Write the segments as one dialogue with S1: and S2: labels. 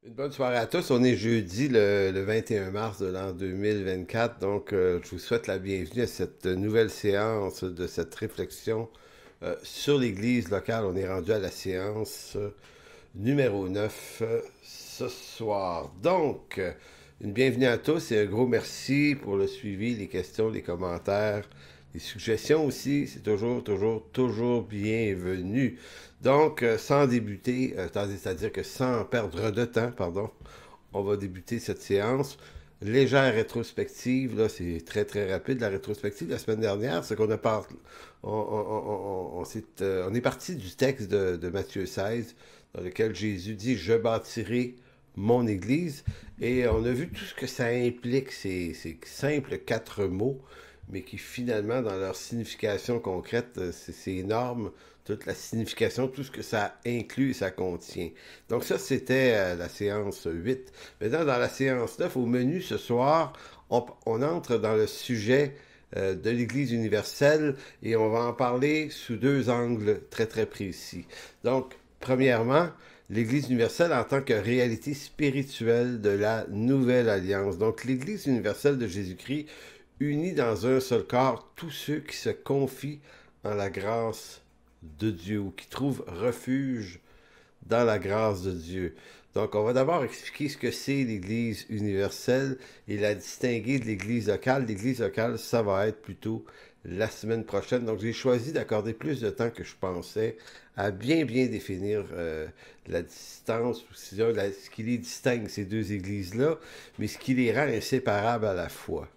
S1: Une bonne soirée à tous. On est jeudi le 21 mars de l'an 2024. Donc, je vous souhaite la bienvenue à cette nouvelle séance de cette réflexion sur l'Église locale. On est rendu à la séance numéro 9 ce soir. Donc, une bienvenue à tous et un gros merci pour le suivi, les questions, les commentaires, les suggestions aussi. C'est toujours bienvenu. Donc, sans débuter, c'est-à-dire que sans perdre de temps, pardon, on va débuter cette séance. Légère rétrospective, là, c'est très rapide. La rétrospective de la semaine dernière, c'est qu'on a parlé. On est parti du texte de Matthieu 16, dans lequel Jésus dit je bâtirai mon église. Et on a vu tout ce que ça implique, ces simples quatre mots, mais qui finalement, dans leur signification concrète, c'est énorme toute la signification, tout ce que ça inclut et ça contient. Donc ça, c'était la séance 8. Maintenant, dans la séance 9, au menu ce soir, on entre dans le sujet de l'Église universelle et on va en parler sous deux angles très précis. Donc, premièrement, l'Église universelle en tant que réalité spirituelle de la nouvelle alliance. Donc, l'Église universelle de Jésus-Christ unit dans un seul corps tous ceux qui se confient en la grâce de Dieu ou qui trouvent refuge dans la grâce de Dieu. Donc, on va d'abord expliquer ce que c'est l'Église universelle et la distinguer de l'Église locale. L'Église locale, ça va être plutôt la semaine prochaine. Donc, j'ai choisi d'accorder plus de temps que je pensais à bien définir la distance, ou ce qui les distingue, ces deux églises-là, mais ce qui les rend inséparables à la fois.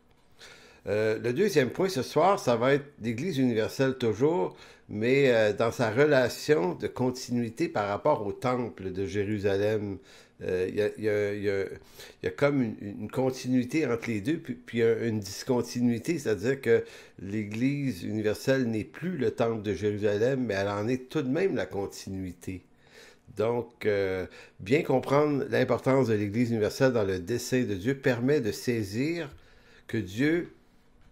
S1: Le deuxième point ce soir, ça va être l'Église universelle toujours, mais dans sa relation de continuité par rapport au temple de Jérusalem. Il y a comme une continuité entre les deux, puis une discontinuité, c'est-à-dire que l'Église universelle n'est plus le temple de Jérusalem, mais elle en est tout de même la continuité. Donc, bien comprendre l'importance de l'Église universelle dans le dessein de Dieu permet de saisir que Dieu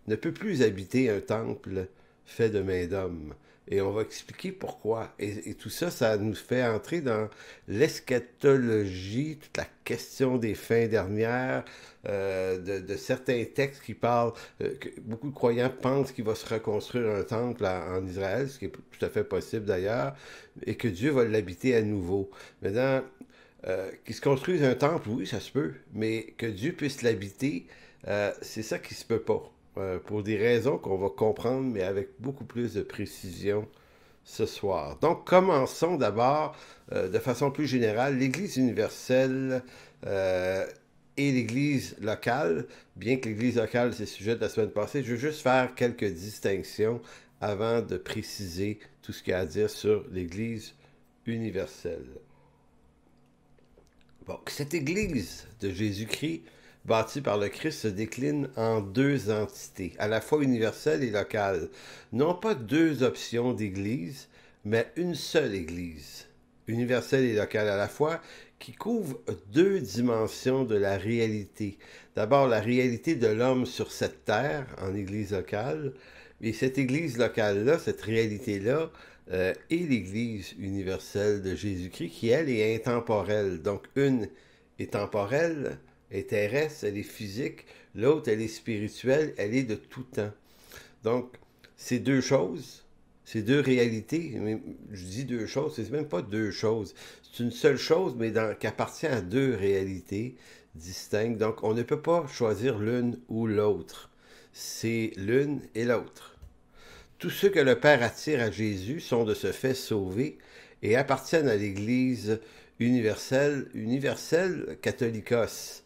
S1: ne peut plus habiter un temple fait de main d'homme. Et on va expliquer pourquoi. Et tout ça, ça nous fait entrer dans l'eschatologie, toute la question des fins dernières, de certains textes qui parlent, que beaucoup de croyants pensent qu'il va se reconstruire un temple en Israël, ce qui est tout à fait possible d'ailleurs, et que Dieu va l'habiter à nouveau. Maintenant, qu'il se construise un temple, oui, ça se peut, mais que Dieu puisse l'habiter, c'est ça qui se peut pas pour des raisons qu'on va comprendre, mais avec beaucoup plus de précision ce soir. Donc, commençons d'abord de façon plus générale. L'Église universelle et l'Église locale, bien que l'Église locale, c'est le sujet de la semaine passée, je veux juste faire quelques distinctions avant de préciser tout ce qu'il y a à dire sur l'Église universelle. Bon, cette Église de Jésus-Christ bâtie par le Christ se décline en deux entités, à la fois universelle et locale. Non pas deux options d'église, mais une seule église, universelle et locale à la fois, qui couvre deux dimensions de la réalité. D'abord, la réalité de l'homme sur cette terre, en église locale, et cette église locale-là, cette réalité-là, est l'église universelle de Jésus-Christ, qui, elle, est intemporelle. Donc, une est temporelle, est terrestre, elle est physique, l'autre, elle est spirituelle, elle est de tout temps. Donc, ces deux choses, ces deux réalités, je dis deux choses, c'est même pas deux choses, c'est une seule chose, mais qui appartient à deux réalités distinctes. Donc, on ne peut pas choisir l'une ou l'autre. C'est l'une et l'autre. Tous ceux que le Père attire à Jésus sont de ce fait sauvés et appartiennent à l'Église universelle catholicos.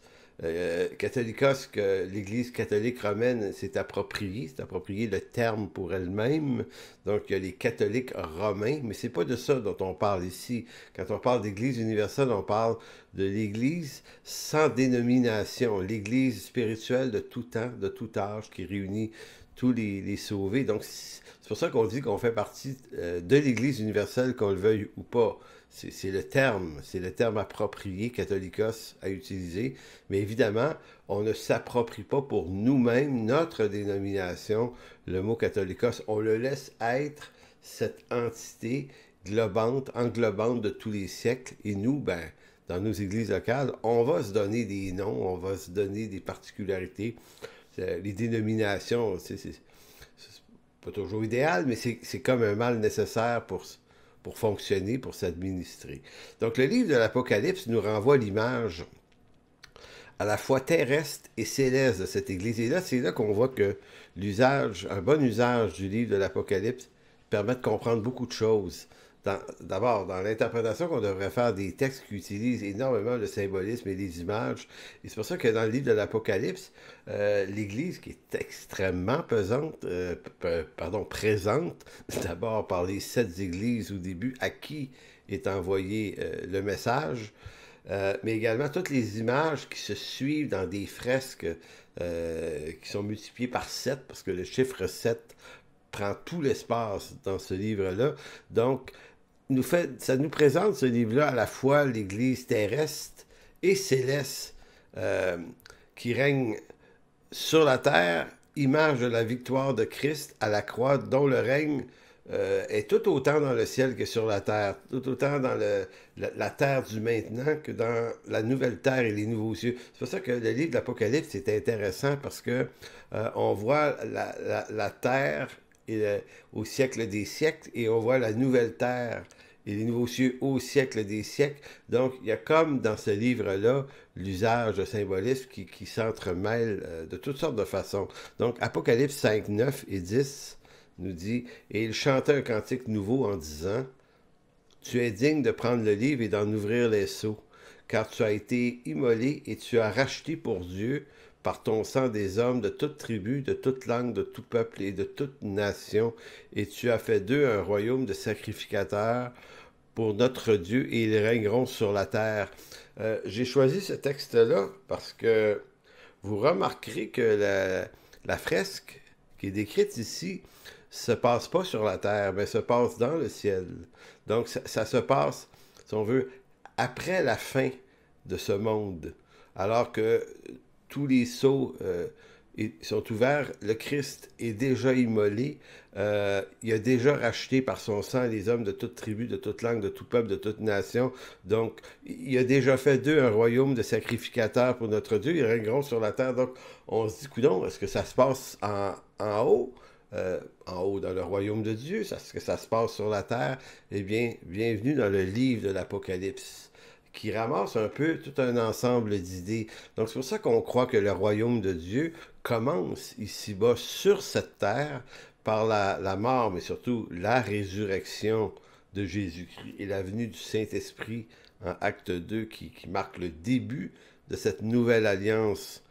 S1: Catholicos que l'Église catholique romaine s'est approprié le terme pour elle-même. Donc il y a les catholiques romains, mais c'est pas de ça dont on parle ici. Quand on parle d'Église universelle, on parle de l'Église sans dénomination, l'Église spirituelle de tout temps, de tout âge, qui réunit tous les sauvés. Donc c'est pour ça qu'on dit qu'on fait partie de l'Église universelle, qu'on le veuille ou pas. C'est le terme approprié, catholicos, à utiliser. Mais évidemment, on ne s'approprie pas pour nous-mêmes notre dénomination, le mot catholicos. On le laisse être cette entité englobante de tous les siècles. Et nous, ben, dans nos églises locales, on va se donner des noms, on va se donner des particularités. Les dénominations, c'est pas toujours idéal, mais c'est comme un mal nécessaire pour fonctionner, pour s'administrer. Donc le livre de l'Apocalypse nous renvoie l'image à la fois terrestre et céleste de cette Église. Et là, c'est là qu'on voit que un bon usage du livre de l'Apocalypse permet de comprendre beaucoup de choses. D'abord, dans l'interprétation qu'on devrait faire des textes qui utilisent énormément le symbolisme et les images. Et c'est pour ça que dans le livre de l'Apocalypse, l'Église, qui est extrêmement présente, d'abord par les 7 églises au début, à qui est envoyé le message, mais également toutes les images qui se suivent dans des fresques qui sont multipliées par 7, parce que le chiffre 7 prend tout l'espace dans ce livre-là. Donc, ça nous présente ce livre-là à la fois l'Église terrestre et céleste qui règne sur la terre, image de la victoire de Christ à la croix, dont le règne est tout autant dans le ciel que sur la terre, tout autant dans la terre du maintenant que dans la nouvelle terre et les nouveaux cieux. C'est pour ça que le livre de l'Apocalypse est intéressant parce que on voit la terre au siècle des siècles et on voit la nouvelle terre et les nouveaux cieux au siècle des siècles. Donc, il y a comme dans ce livre-là l'usage de symbolisme qui s'entremêle de toutes sortes de façons. Donc, Apocalypse 5, 9 et 10 nous dit « Et il chantait un cantique nouveau en disant « Tu es digne de prendre le livre et d'en ouvrir les sceaux, car tu as été immolé et tu as racheté pour Dieu par ton sang des hommes de toute tribu, de toute langue, de tout peuple et de toute nation, et tu as fait d'eux un royaume de sacrificateurs pour notre Dieu, et ils régneront sur la terre. » J'ai choisi ce texte-là parce que vous remarquerez que la fresque qui est décrite ici se passe pas sur la terre, mais se passe dans le ciel. Donc ça se passe, si on veut, après la fin de ce monde, alors que tous les sceaux sont ouverts, le Christ est déjà immolé, il a déjà racheté par son sang les hommes de toute tribu, de toute langue, de tout peuple, de toute nation. Donc, il a déjà fait d'eux un royaume de sacrificateurs pour notre Dieu, ils régneront sur la terre. Donc, on se dit, coudonc, est-ce que ça se passe en haut? En haut dans le royaume de Dieu, est-ce que ça se passe sur la terre? Eh bien, bienvenue dans le livre de l'Apocalypse, qui ramasse un peu tout un ensemble d'idées. Donc c'est pour ça qu'on croit que le royaume de Dieu commence ici-bas sur cette terre par la mort, mais surtout la résurrection de Jésus-Christ et la venue du Saint-Esprit en Acte 2 qui marque le début de cette nouvelle alliance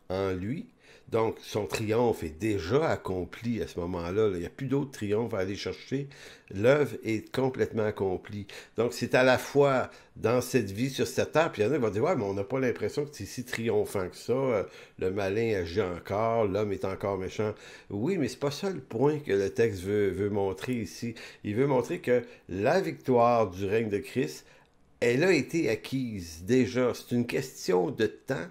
S1: en lui. Donc, son triomphe est déjà accompli à ce moment-là. Il n'y a plus d'autres triomphes à aller chercher. L'œuvre est complètement accomplie. Donc, c'est à la fois dans cette vie sur cette terre, puis il y en a qui vont dire « Ouais, mais on n'a pas l'impression que c'est si triomphant que ça. Le malin agit encore, l'homme est encore méchant. » Oui, mais c'est pas ça le point que le texte veut montrer ici. Il veut montrer que la victoire du règne de Christ, elle a été acquise déjà. C'est une question de temps.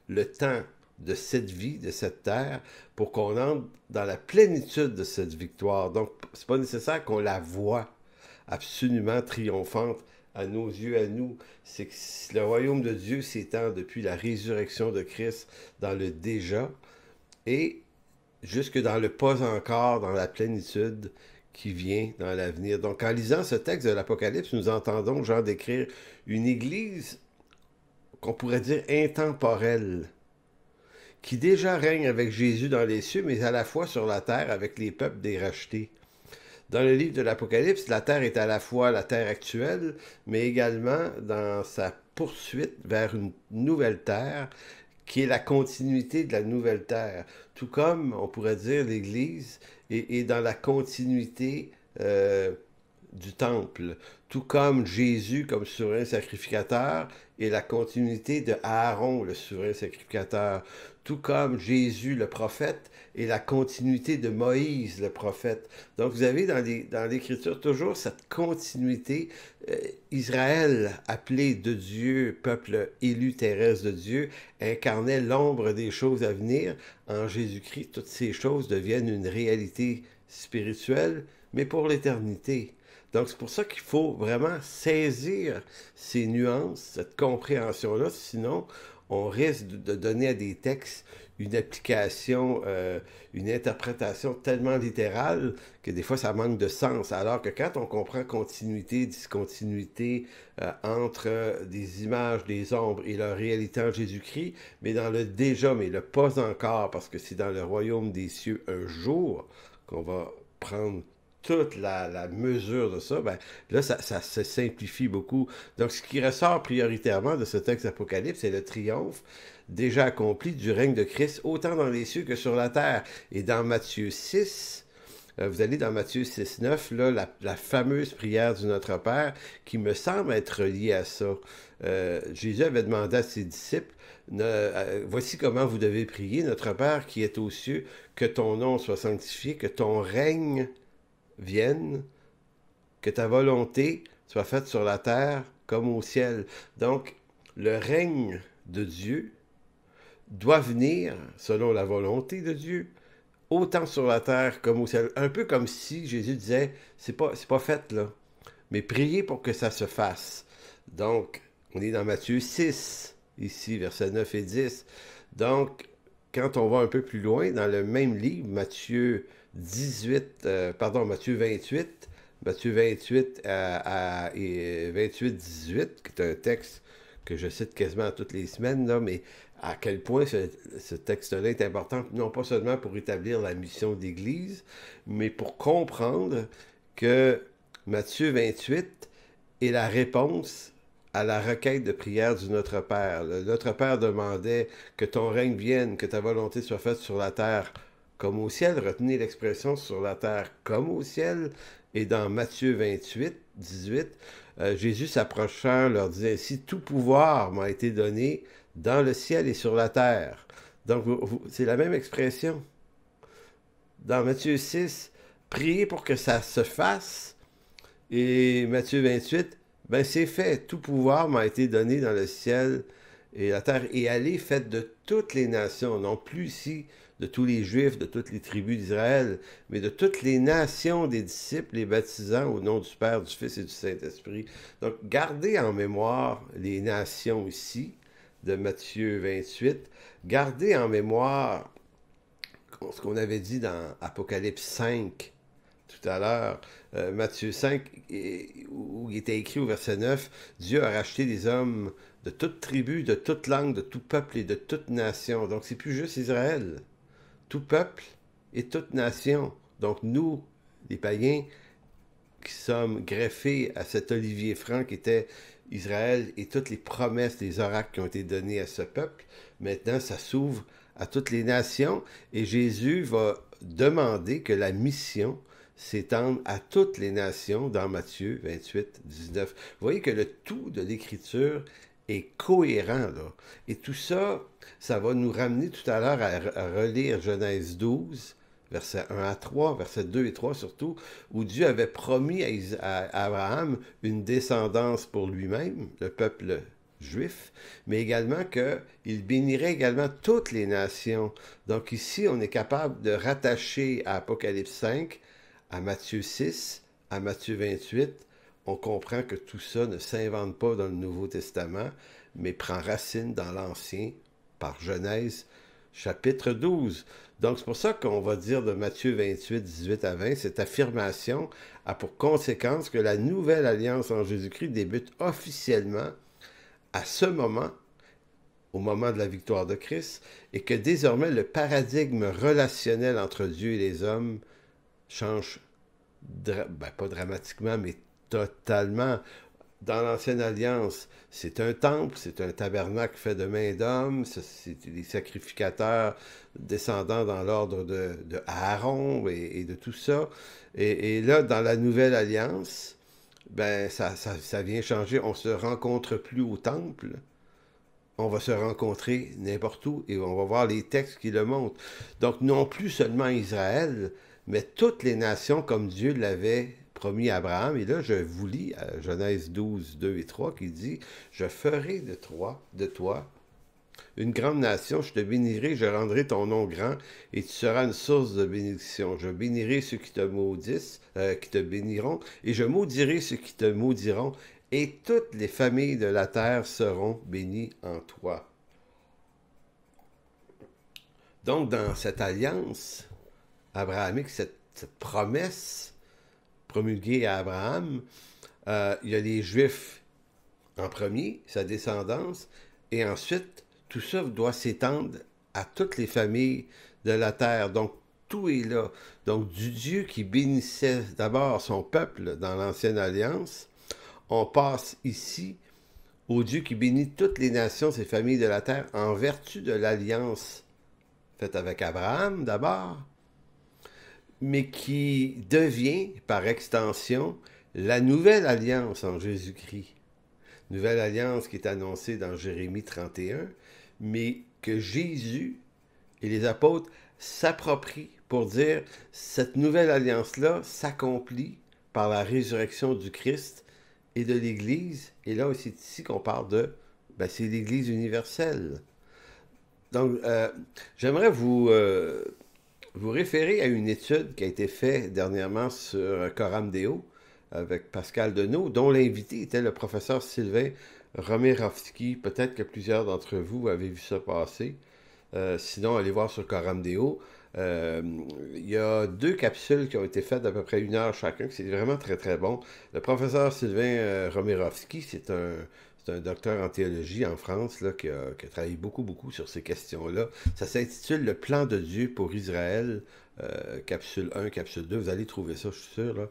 S1: Le temps de cette vie, de cette terre, pour qu'on entre dans la plénitude de cette victoire. Donc, c'est pas nécessaire qu'on la voie absolument triomphante à nos yeux, à nous. C'est que le royaume de Dieu s'étend depuis la résurrection de Christ dans le déjà et jusque dans le pas encore, dans la plénitude qui vient dans l'avenir. Donc, en lisant ce texte de l'Apocalypse, nous entendons Jean décrire une église qu'on pourrait dire intemporelle, qui déjà règne avec Jésus dans les cieux, mais à la fois sur la terre avec les peuples des rachetés. Dans le livre de l'Apocalypse, la terre est à la fois la terre actuelle, mais également dans sa poursuite vers une nouvelle terre, qui est la continuité de la nouvelle terre. Tout comme, on pourrait dire, l'Église est dans la continuité du temple, tout comme Jésus comme souverain sacrificateur et la continuité de Aaron, le souverain sacrificateur, tout comme Jésus le prophète et la continuité de Moïse le prophète. Donc vous avez dans l'Écriture toujours cette continuité. Israël, appelé de Dieu, peuple élu terrestre de Dieu, incarnait l'ombre des choses à venir. En Jésus-Christ, toutes ces choses deviennent une réalité spirituelle, mais pour l'éternité. Donc, c'est pour ça qu'il faut vraiment saisir ces nuances, cette compréhension-là, sinon on risque de donner à des textes une application, une interprétation tellement littérale que des fois ça manque de sens. Alors que quand on comprend continuité, discontinuité entre des images, des ombres et leur réalité en Jésus-Christ, mais dans le déjà, mais le pas encore, parce que c'est dans le royaume des cieux un jour qu'on va prendre toute la mesure de ça, ben, là, ça se simplifie beaucoup. Donc, ce qui ressort prioritairement de ce texte d'Apocalypse, c'est le triomphe déjà accompli du règne de Christ, autant dans les cieux que sur la terre. Et dans Matthieu 6, vous allez dans Matthieu 6, 9, là, la fameuse prière du Notre Père, qui me semble être reliée à ça. Jésus avait demandé à ses disciples, voici comment vous devez prier, Notre Père qui est aux cieux, que ton nom soit sanctifié, que ton règne vienne, que ta volonté soit faite sur la terre comme au ciel. Donc, le règne de Dieu doit venir selon la volonté de Dieu, autant sur la terre comme au ciel. Un peu comme si Jésus disait, c'est pas fait là, mais priez pour que ça se fasse. Donc, on est dans Matthieu 6, ici, versets 9 et 10. Donc, quand on va un peu plus loin, dans le même livre, Matthieu 28, Matthieu 28 et 28-18, qui est un texte que je cite quasiment toutes les semaines, là, mais à quel point ce texte-là est important, non pas seulement pour établir la mission d'Église, mais pour comprendre que Matthieu 28 est la réponse à la requête de prière du Notre Père. Le Notre Père demandait que ton règne vienne, que ta volonté soit faite sur la terre comme au ciel. Retenez l'expression sur la terre comme au ciel. Et dans Matthieu 28, 18, Jésus s'approchant leur disait ainsi, tout pouvoir m'a été donné dans le ciel et sur la terre. Donc, c'est la même expression. Dans Matthieu 6, priez pour que ça se fasse. Et Matthieu 28, ben c'est fait. Tout pouvoir m'a été donné dans le ciel et la terre. Et allez, faites de toutes les nations, non plus ici de tous les Juifs, de toutes les tribus d'Israël, mais de toutes les nations des disciples, les baptisant au nom du Père, du Fils et du Saint-Esprit. Donc, gardez en mémoire les nations ici, de Matthieu 28. Gardez en mémoire ce qu'on avait dit dans Apocalypse 5, tout à l'heure, Matthieu 5, où il était écrit au verset 9, Dieu a racheté des hommes de toute tribu, de toute langue, de tout peuple et de toute nation. Donc, c'est plus juste Israël. Tout peuple et toute nation. Donc, nous, les païens, qui sommes greffés à cet olivier franc qui était Israël et toutes les promesses, les oracles qui ont été donnés à ce peuple, maintenant, ça s'ouvre à toutes les nations et Jésus va demander que la mission s'étende à toutes les nations dans Matthieu 28, 19. Vous voyez que le tout de l'Écriture est cohérent, là. Et tout ça, ça va nous ramener tout à l'heure à relire Genèse 12, versets 1 à 3, versets 2 et 3 surtout, où Dieu avait promis à Abraham une descendance pour lui-même, le peuple juif, mais également qu'il bénirait également toutes les nations. Donc ici, on est capable de rattacher à Apocalypse 5, à Matthieu 6, à Matthieu 28, on comprend que tout ça ne s'invente pas dans le Nouveau Testament, mais prend racine dans l'Ancien, par Genèse, chapitre 12. Donc, c'est pour ça qu'on va dire de Matthieu 28, 18 à 20, cette affirmation a pour conséquence que la nouvelle alliance en Jésus-Christ débute officiellement à ce moment, au moment de la victoire de Christ, et que désormais le paradigme relationnel entre Dieu et les hommes change, pas dramatiquement, mais totalement. Dans l'Ancienne Alliance, c'est un temple, c'est un tabernacle fait de main d'homme, c'est des sacrificateurs descendant dans l'ordre de Aaron et de tout ça. Et là, dans la Nouvelle Alliance, ben ça vient changer. On se rencontre plus au temple, on va se rencontrer n'importe où et on va voir les textes qui le montrent. Donc, non plus seulement Israël, mais toutes les nations comme Dieu l'avait promis à Abraham. Et là, je vous lis Genèse 12, 2 et 3 qui dit « Je ferai de toi une grande nation, je te bénirai, je rendrai ton nom grand, et tu seras une source de bénédiction. Je bénirai ceux qui te maudissent, qui te béniront, et je maudirai ceux qui te maudiront, et toutes les familles de la terre seront bénies en toi. Donc, dans cette alliance abrahamique, cette promesse promulguée à Abraham, il y a les Juifs en premier, sa descendance, et ensuite, tout ça doit s'étendre à toutes les familles de la terre. Donc, tout est là. Donc, du Dieu qui bénissait d'abord son peuple dans l'Ancienne Alliance, on passe ici au Dieu qui bénit toutes les nations, ces familles de la terre, en vertu de l'alliance faite avec Abraham d'abord, mais qui devient, par extension, la nouvelle alliance en Jésus-Christ. Nouvelle alliance qui est annoncée dans Jérémie 31, mais que Jésus et les apôtres s'approprient pour dire cette nouvelle alliance-là s'accomplit par la résurrection du Christ et de l'Église. Et là, c'est ici qu'on parle de, c'est l'Église universelle. Donc, j'aimerais vous référer à une étude qui a été faite dernièrement sur Coram Deo avec Pascal Denot, dont l'invité était le professeur Sylvain Romerovski. Peut-être que plusieurs d'entre vous avez vu ça passer. Sinon, allez voir sur Coram Deo. Il y a 2 capsules qui ont été faites d'à peu près 1 heure chacun, c'est vraiment très très bon. Le professeur Sylvain Romerovski, c'est un docteur en théologie en France là, qui a travaillé beaucoup sur ces questions-là. Ça s'intitule « Le plan de Dieu pour Israël », capsule 1, capsule 2, vous allez trouver ça, je suis sûr. Là.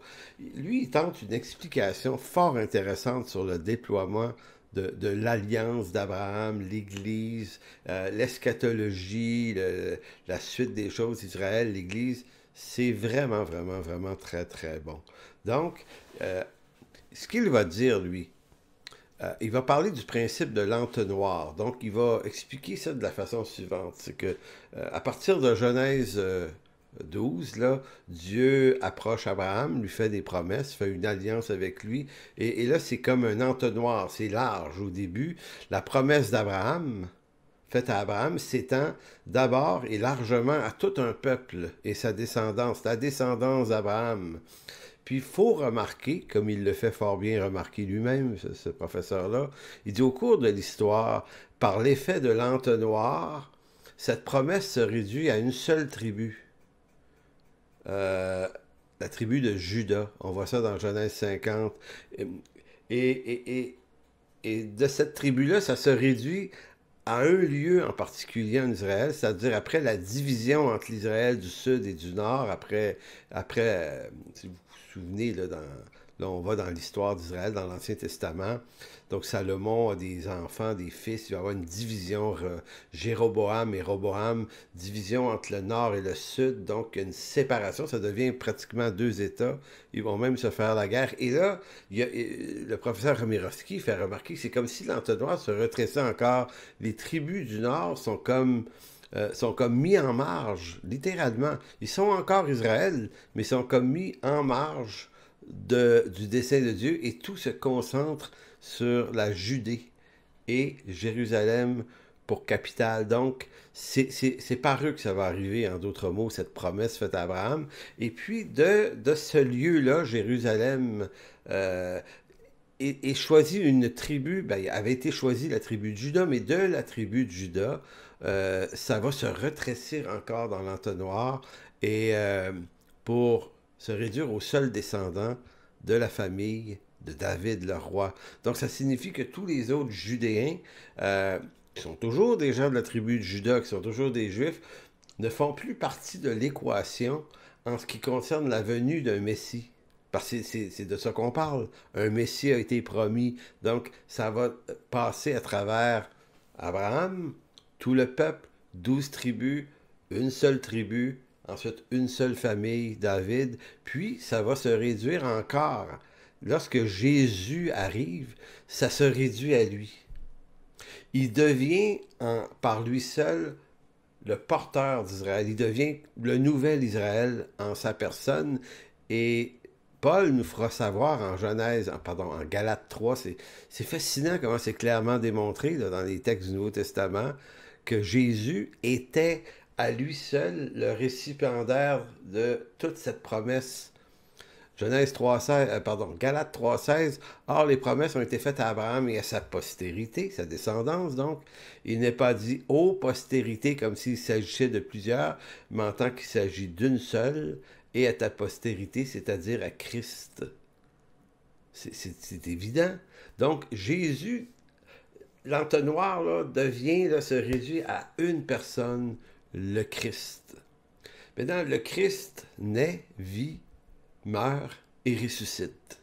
S1: Lui, il tente une explication fort intéressante sur le déploiement de l'alliance d'Abraham, l'Église, l'eschatologie, la suite des choses, Israël, l'Église. C'est vraiment très, très bon. Donc, ce qu'il va dire, lui, il va parler du principe de l'entonnoir. Donc, il va expliquer ça de la façon suivante. C'est que, à partir de Genèse 12, là, Dieu approche Abraham, lui fait des promesses, fait une alliance avec lui. Et là, c'est comme un entonnoir. C'est large au début. La promesse d'Abraham, faite à Abraham, s'étend d'abord et largement à tout un peuple et sa descendance, la descendance d'Abraham. Puis il faut remarquer, comme il le fait fort bien remarquer lui-même, ce professeur-là, il dit au cours de l'histoire, par l'effet de l'entonnoir, cette promesse se réduit à une seule tribu. La tribu de Juda. On voit ça dans Genèse 50. Et de cette tribu-là, ça se réduit à un lieu en particulier en Israël, c'est-à-dire après la division entre l'Israël du sud et du nord, après si vous vous souvenez, là, on va dans l'histoire d'Israël, dans l'Ancien Testament. Donc Salomon a des enfants, des fils, il va y avoir une division, Jéroboam et Roboam, division entre le nord et le sud, donc une séparation, ça devient pratiquement 2 États, ils vont même se faire la guerre. Et là, le professeur Romerovski fait remarquer que c'est comme si l'entonnoir se retrait encore. Les tribus du nord sont comme mis en marge, littéralement. Ils sont encore Israël, mais sont comme mis en marge du dessein de Dieu, et tout se concentre sur la Judée et Jérusalem pour capitale. Donc, c'est par eux que ça va arriver, en d'autres mots, cette promesse faite à Abraham. Et puis, de ce lieu-là, Jérusalem, et choisi une tribu, avait été choisie la tribu de Juda, mais de la tribu de Juda, ça va se retrécir encore dans l'entonnoir et pour se réduire au seul descendant de la famille de David le roi. Donc ça signifie que tous les autres Judéens, qui sont toujours des gens de la tribu de Juda, qui sont toujours des Juifs, ne font plus partie de l'équation en ce qui concerne la venue d'un Messie. Parce que c'est de ça qu'on parle. Un Messie a été promis. Donc, ça va passer à travers Abraham, tout le peuple, 12 tribus, une seule tribu, ensuite une seule famille, David. Puis, ça va se réduire encore. Lorsque Jésus arrive, ça se réduit à lui. Il devient, par lui seul, le porteur d'Israël. Il devient le nouvel Israël en sa personne. Et Paul nous fera savoir en Genèse, en Galates 3, c'est fascinant comment c'est clairement démontré là, dans les textes du Nouveau Testament que Jésus était à lui seul le récipiendaire de toute cette promesse. Genèse 3,16, Galates 3,16, or les promesses ont été faites à Abraham et à sa postérité, sa descendance donc. Il n'est pas dit aux postérités comme s'il s'agissait de plusieurs, mais en tant qu'il s'agit d'une seule, et à ta postérité, c'est-à-dire à Christ. C'est évident. Donc Jésus, l'entonnoir là, devient, là, se réduit à une personne, le Christ. Maintenant, le Christ naît, vit, meurt et ressuscite.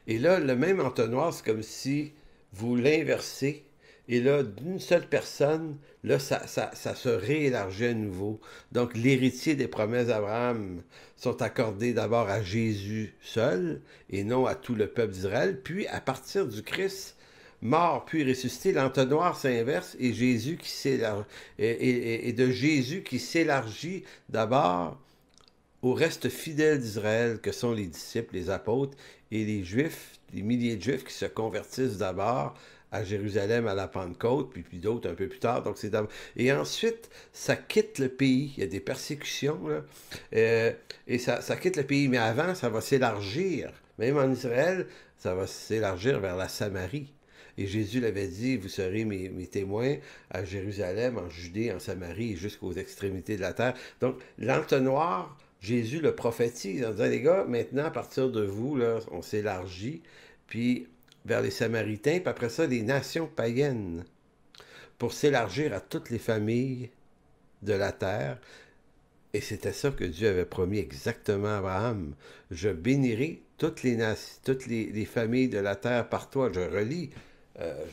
S1: Et là, le même entonnoir, c'est comme si vous l'inversez, et là, d'une seule personne, là, ça se réélargit à nouveau. Donc, l'héritier des promesses d'Abraham sont accordés d'abord à Jésus seul, et non à tout le peuple d'Israël. Puis, à partir du Christ, mort puis ressuscité, l'entonnoir s'inverse, et Jésus qui s'élargit, et de Jésus qui s'élargit d'abord au reste fidèle d'Israël que sont les disciples, les apôtres et les Juifs, les milliers de Juifs qui se convertissent d'abord à Jérusalem à la Pentecôte, puis d'autres un peu plus tard. Donc et ensuite, ça quitte le pays. Il y a des persécutions, là, et ça quitte le pays. Mais avant, ça va s'élargir. Même en Israël, ça va s'élargir vers la Samarie. Et Jésus l'avait dit, vous serez mes témoins à Jérusalem, en Judée, en Samarie et jusqu'aux extrémités de la terre. Donc, l'entonnoir, Jésus le prophétise en disant, les gars, maintenant, à partir de vous, là, on s'élargit, puis vers les Samaritains, puis après ça, les nations païennes, pour s'élargir à toutes les familles de la terre. Et c'était ça que Dieu avait promis exactement à Abraham. Je bénirai toutes les familles de la terre par toi. Je relis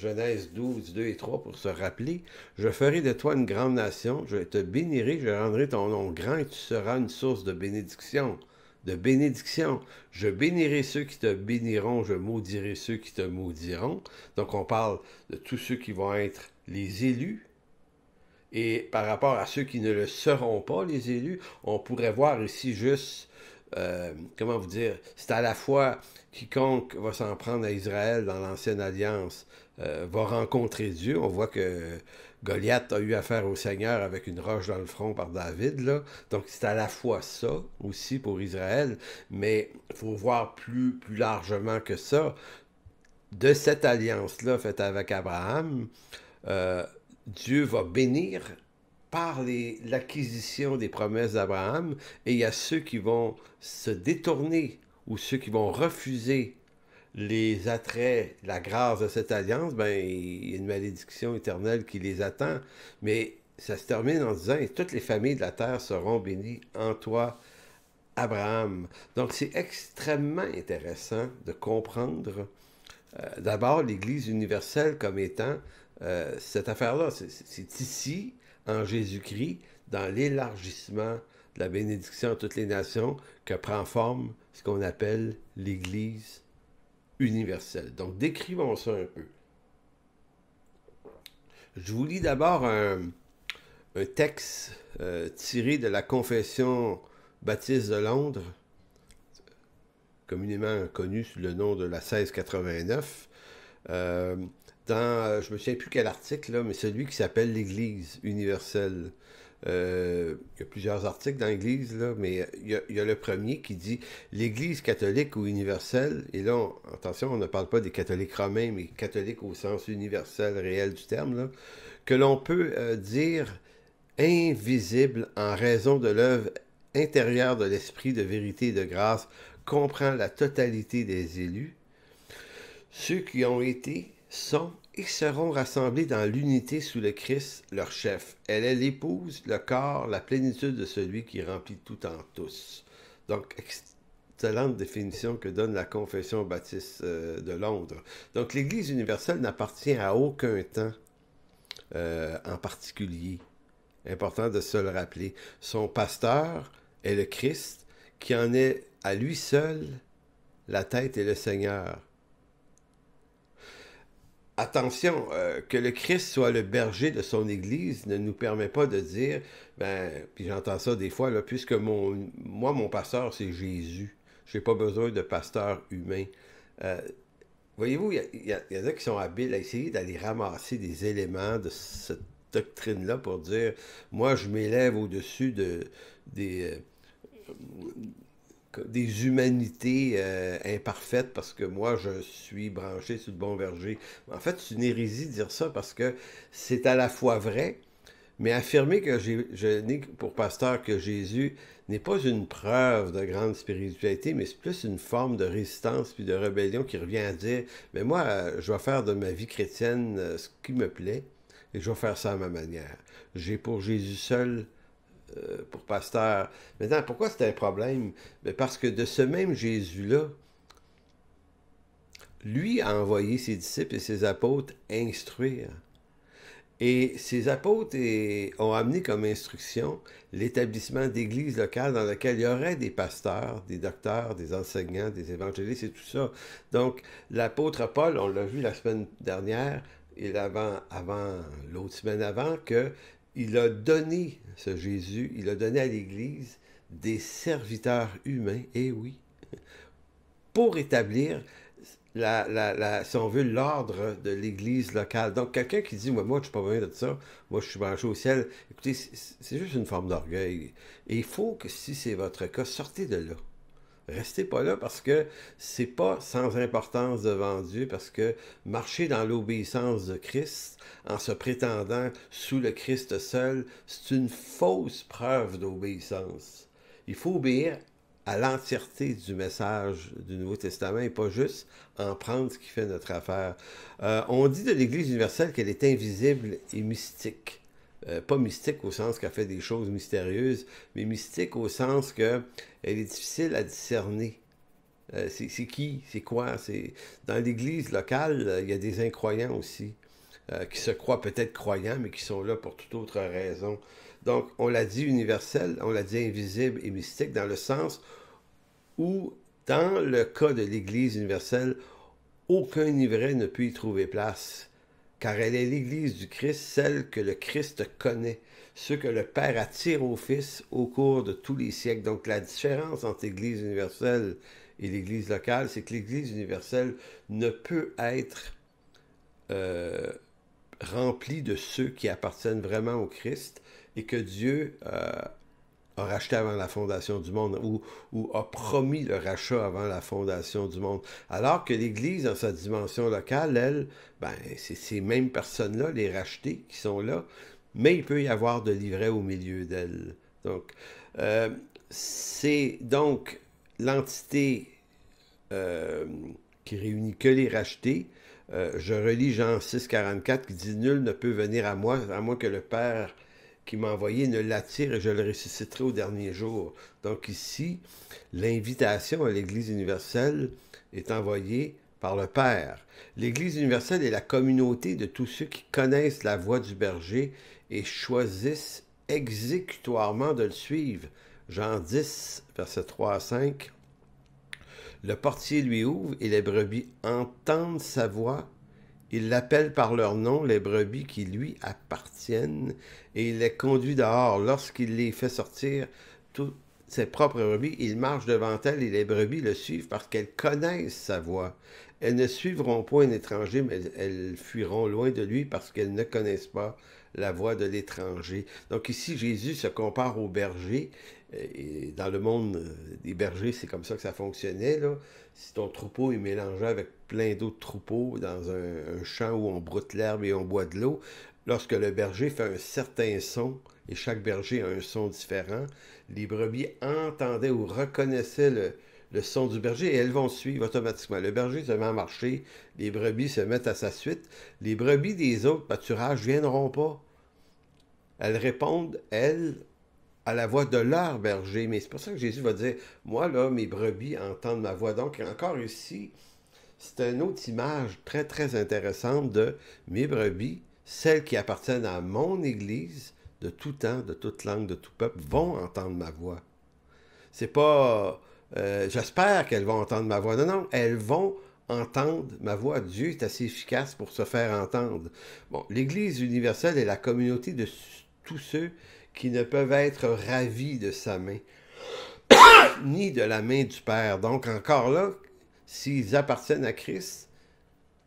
S1: Genèse 12, 2 et 3 pour se rappeler. Je ferai de toi une grande nation, je te bénirai, je rendrai ton nom grand et tu seras une source de bénédiction. De bénédiction. Je bénirai ceux qui te béniront, je maudirai ceux qui te maudiront. Donc on parle de tous ceux qui vont être les élus. Et par rapport à ceux qui ne le seront pas, les élus, on pourrait voir ici juste, comment vous dire, c'est à la fois quiconque va s'en prendre à Israël dans l'Ancienne Alliance va rencontrer Dieu. On voit que Goliath a eu affaire au Seigneur avec une roche dans le front par David, là. Donc c'est à la fois ça aussi pour Israël, mais il faut voir plus largement que ça. De cette alliance-là faite avec Abraham, Dieu va bénir par l'acquisition des promesses d'Abraham, et il y a ceux qui vont se détourner ou ceux qui vont refuser les attraits, la grâce de cette alliance, ben, il y a une malédiction éternelle qui les attend. Mais ça se termine en disant, et toutes les familles de la terre seront bénies en toi, Abraham. Donc c'est extrêmement intéressant de comprendre d'abord l'Église universelle comme étant cette affaire-là. C'est ici, en Jésus-Christ, dans l'élargissement de la bénédiction à toutes les nations, que prend forme ce qu'on appelle l'Église universelle. Donc, décrivons ça un peu. Je vous lis d'abord un texte tiré de la Confession baptiste de Londres, communément connue sous le nom de la 1689. Je ne me souviens plus quel article, là, mais celui qui s'appelle l'Église universelle. Il y a plusieurs articles dans l'Église, là, mais il y a le premier qui dit l'Église catholique ou universelle, et là, attention, on ne parle pas des catholiques romains, mais catholiques au sens universel, réel du terme, là, que l'on peut dire invisible en raison de l'œuvre intérieure de l'esprit de vérité et de grâce, comprend la totalité des élus, ceux qui ont été, sont et seront rassemblés dans l'unité sous le Christ, leur chef. Elle est l'épouse, le corps, la plénitude de celui qui remplit tout en tous. Donc, excellente définition que donne la Confession baptiste de Londres. Donc, l'Église universelle n'appartient à aucun temps en particulier. Important de se le rappeler. Son pasteur est le Christ, qui en est à lui seul la tête et le Seigneur. Attention, que le Christ soit le berger de son Église ne nous permet pas de dire, ben, puis j'entends ça des fois, là, puisque mon pasteur, c'est Jésus. Je n'ai pas besoin de pasteur humain. Euh, Voyez-vous, il y en a qui sont habiles à essayer d'aller ramasser des éléments de cette doctrine-là pour dire, moi, je m'élève au-dessus des, des humanités imparfaites parce que moi, je suis branché sur le bon verger. En fait, c'est une hérésie de dire ça parce que c'est à la fois vrai, mais affirmer que je n'ai pour pasteur que Jésus n'est pas une preuve de grande spiritualité, mais c'est plus une forme de résistance puis de rébellion qui revient à dire, mais moi, je vais faire de ma vie chrétienne ce qui me plaît et je vais faire ça à ma manière. J'ai pour Jésus seul pour pasteur. Maintenant, pourquoi c'est un problème? Ben, parce que de ce même Jésus-là, lui a envoyé ses disciples et ses apôtres instruire. Et ces apôtres ont amené comme instruction l'établissement d'églises locales dans lesquelles il y aurait des pasteurs, des docteurs, des enseignants, des évangélistes et tout ça. Donc, l'apôtre Paul, on l'a vu la semaine dernière, et l'autre semaine avant, que il a donné, ce Jésus, il a donné à l'Église des serviteurs humains, et oui, pour établir si on veut, l'ordre de l'Église locale. Donc, quelqu'un qui dit, moi, je suis pas besoin de ça, moi, je suis branché au ciel, écoutez, c'est juste une forme d'orgueil. Et il faut que, si c'est votre cas, sortez de là. Restez pas là parce que c'est pas sans importance devant Dieu, parce que marcher dans l'obéissance de Christ, en se prétendant sous le Christ seul, c'est une fausse preuve d'obéissance. Il faut obéir à l'entièreté du message du Nouveau Testament et pas juste en prendre ce qui fait notre affaire. On dit de l'Église universelle qu'elle est invisible et mystique. Pas mystique au sens qu'elle fait des choses mystérieuses, mais mystique au sens qu'elle est difficile à discerner. C'est qui? C'est quoi? Dans l'Église locale, il y a des incroyants aussi, qui se croient peut-être croyants, mais qui sont là pour toute autre raison. Donc, on l'a dit universel, on l'a dit invisible et mystique, dans le sens où, dans le cas de l'Église universelle, aucun ivraie ne peut y trouver place, car elle est l'Église du Christ, celle que le Christ connaît, ce que le Père attire au Fils au cours de tous les siècles. Donc la différence entre l'Église universelle et l'Église locale, c'est que l'Église universelle ne peut être remplie de ceux qui appartiennent vraiment au Christ et que Dieu a racheté avant la fondation du monde ou a promis le rachat avant la fondation du monde. Alors que l'Église, dans sa dimension locale, elle, ben, c'est ces mêmes personnes-là, les rachetées, qui sont là, mais il peut y avoir de l'ivraie au milieu d'elles. Donc, c'est donc l'entité qui réunit que les rachetés. Je relis Jean 6,44 qui dit « Nul ne peut venir à moi que le Père qui m'a envoyé ne l'attire et je le ressusciterai au dernier jour. » Donc ici, l'invitation à l'Église universelle est envoyée par le Père. L'Église universelle est la communauté de tous ceux qui connaissent la voie du berger et choisissent exécutoirement de le suivre. Jean 10, versets 3 à 5. Le portier lui ouvre et les brebis entendent sa voix. Il l'appelle par leur nom, les brebis qui lui appartiennent, et il les conduit dehors. Lorsqu'il les fait sortir, toutes ses propres brebis, il marche devant elles et les brebis le suivent parce qu'elles connaissent sa voix. Elles ne suivront point un étranger, mais elles fuiront loin de lui parce qu'elles ne connaissent pas la voix de l'étranger. Donc ici, Jésus se compare aux bergers. Et dans le monde des bergers, c'est comme ça que ça fonctionnait, là. Si ton troupeau est mélangé avec plein d'autres troupeaux dans un champ où on broute l'herbe et on boit de l'eau, lorsque le berger fait un certain son, et chaque berger a un son différent, les brebis entendaient ou reconnaissaient le son du berger et elles vont suivre automatiquement. Le berger se met à marcher, les brebis se mettent à sa suite. Les brebis des autres pâturages ne viendront pas. Elles répondent, elles, à la voix de leur berger. Mais c'est pour ça que Jésus va dire, moi, là, mes brebis entendent ma voix. Donc, encore ici, c'est une autre image très, très intéressante de mes brebis, celles qui appartiennent à mon Église, de tout temps, de toute langue, de tout peuple, vont entendre ma voix. C'est pas... j'espère qu'elles vont entendre ma voix. Non, non, elles vont entendre ma voix. Dieu est assez efficace pour se faire entendre. Bon, l'Église universelle est la communauté de tous ceux qui ne peuvent être ravis de sa main. ni de la main du Père. Donc encore là, s'ils appartiennent à Christ,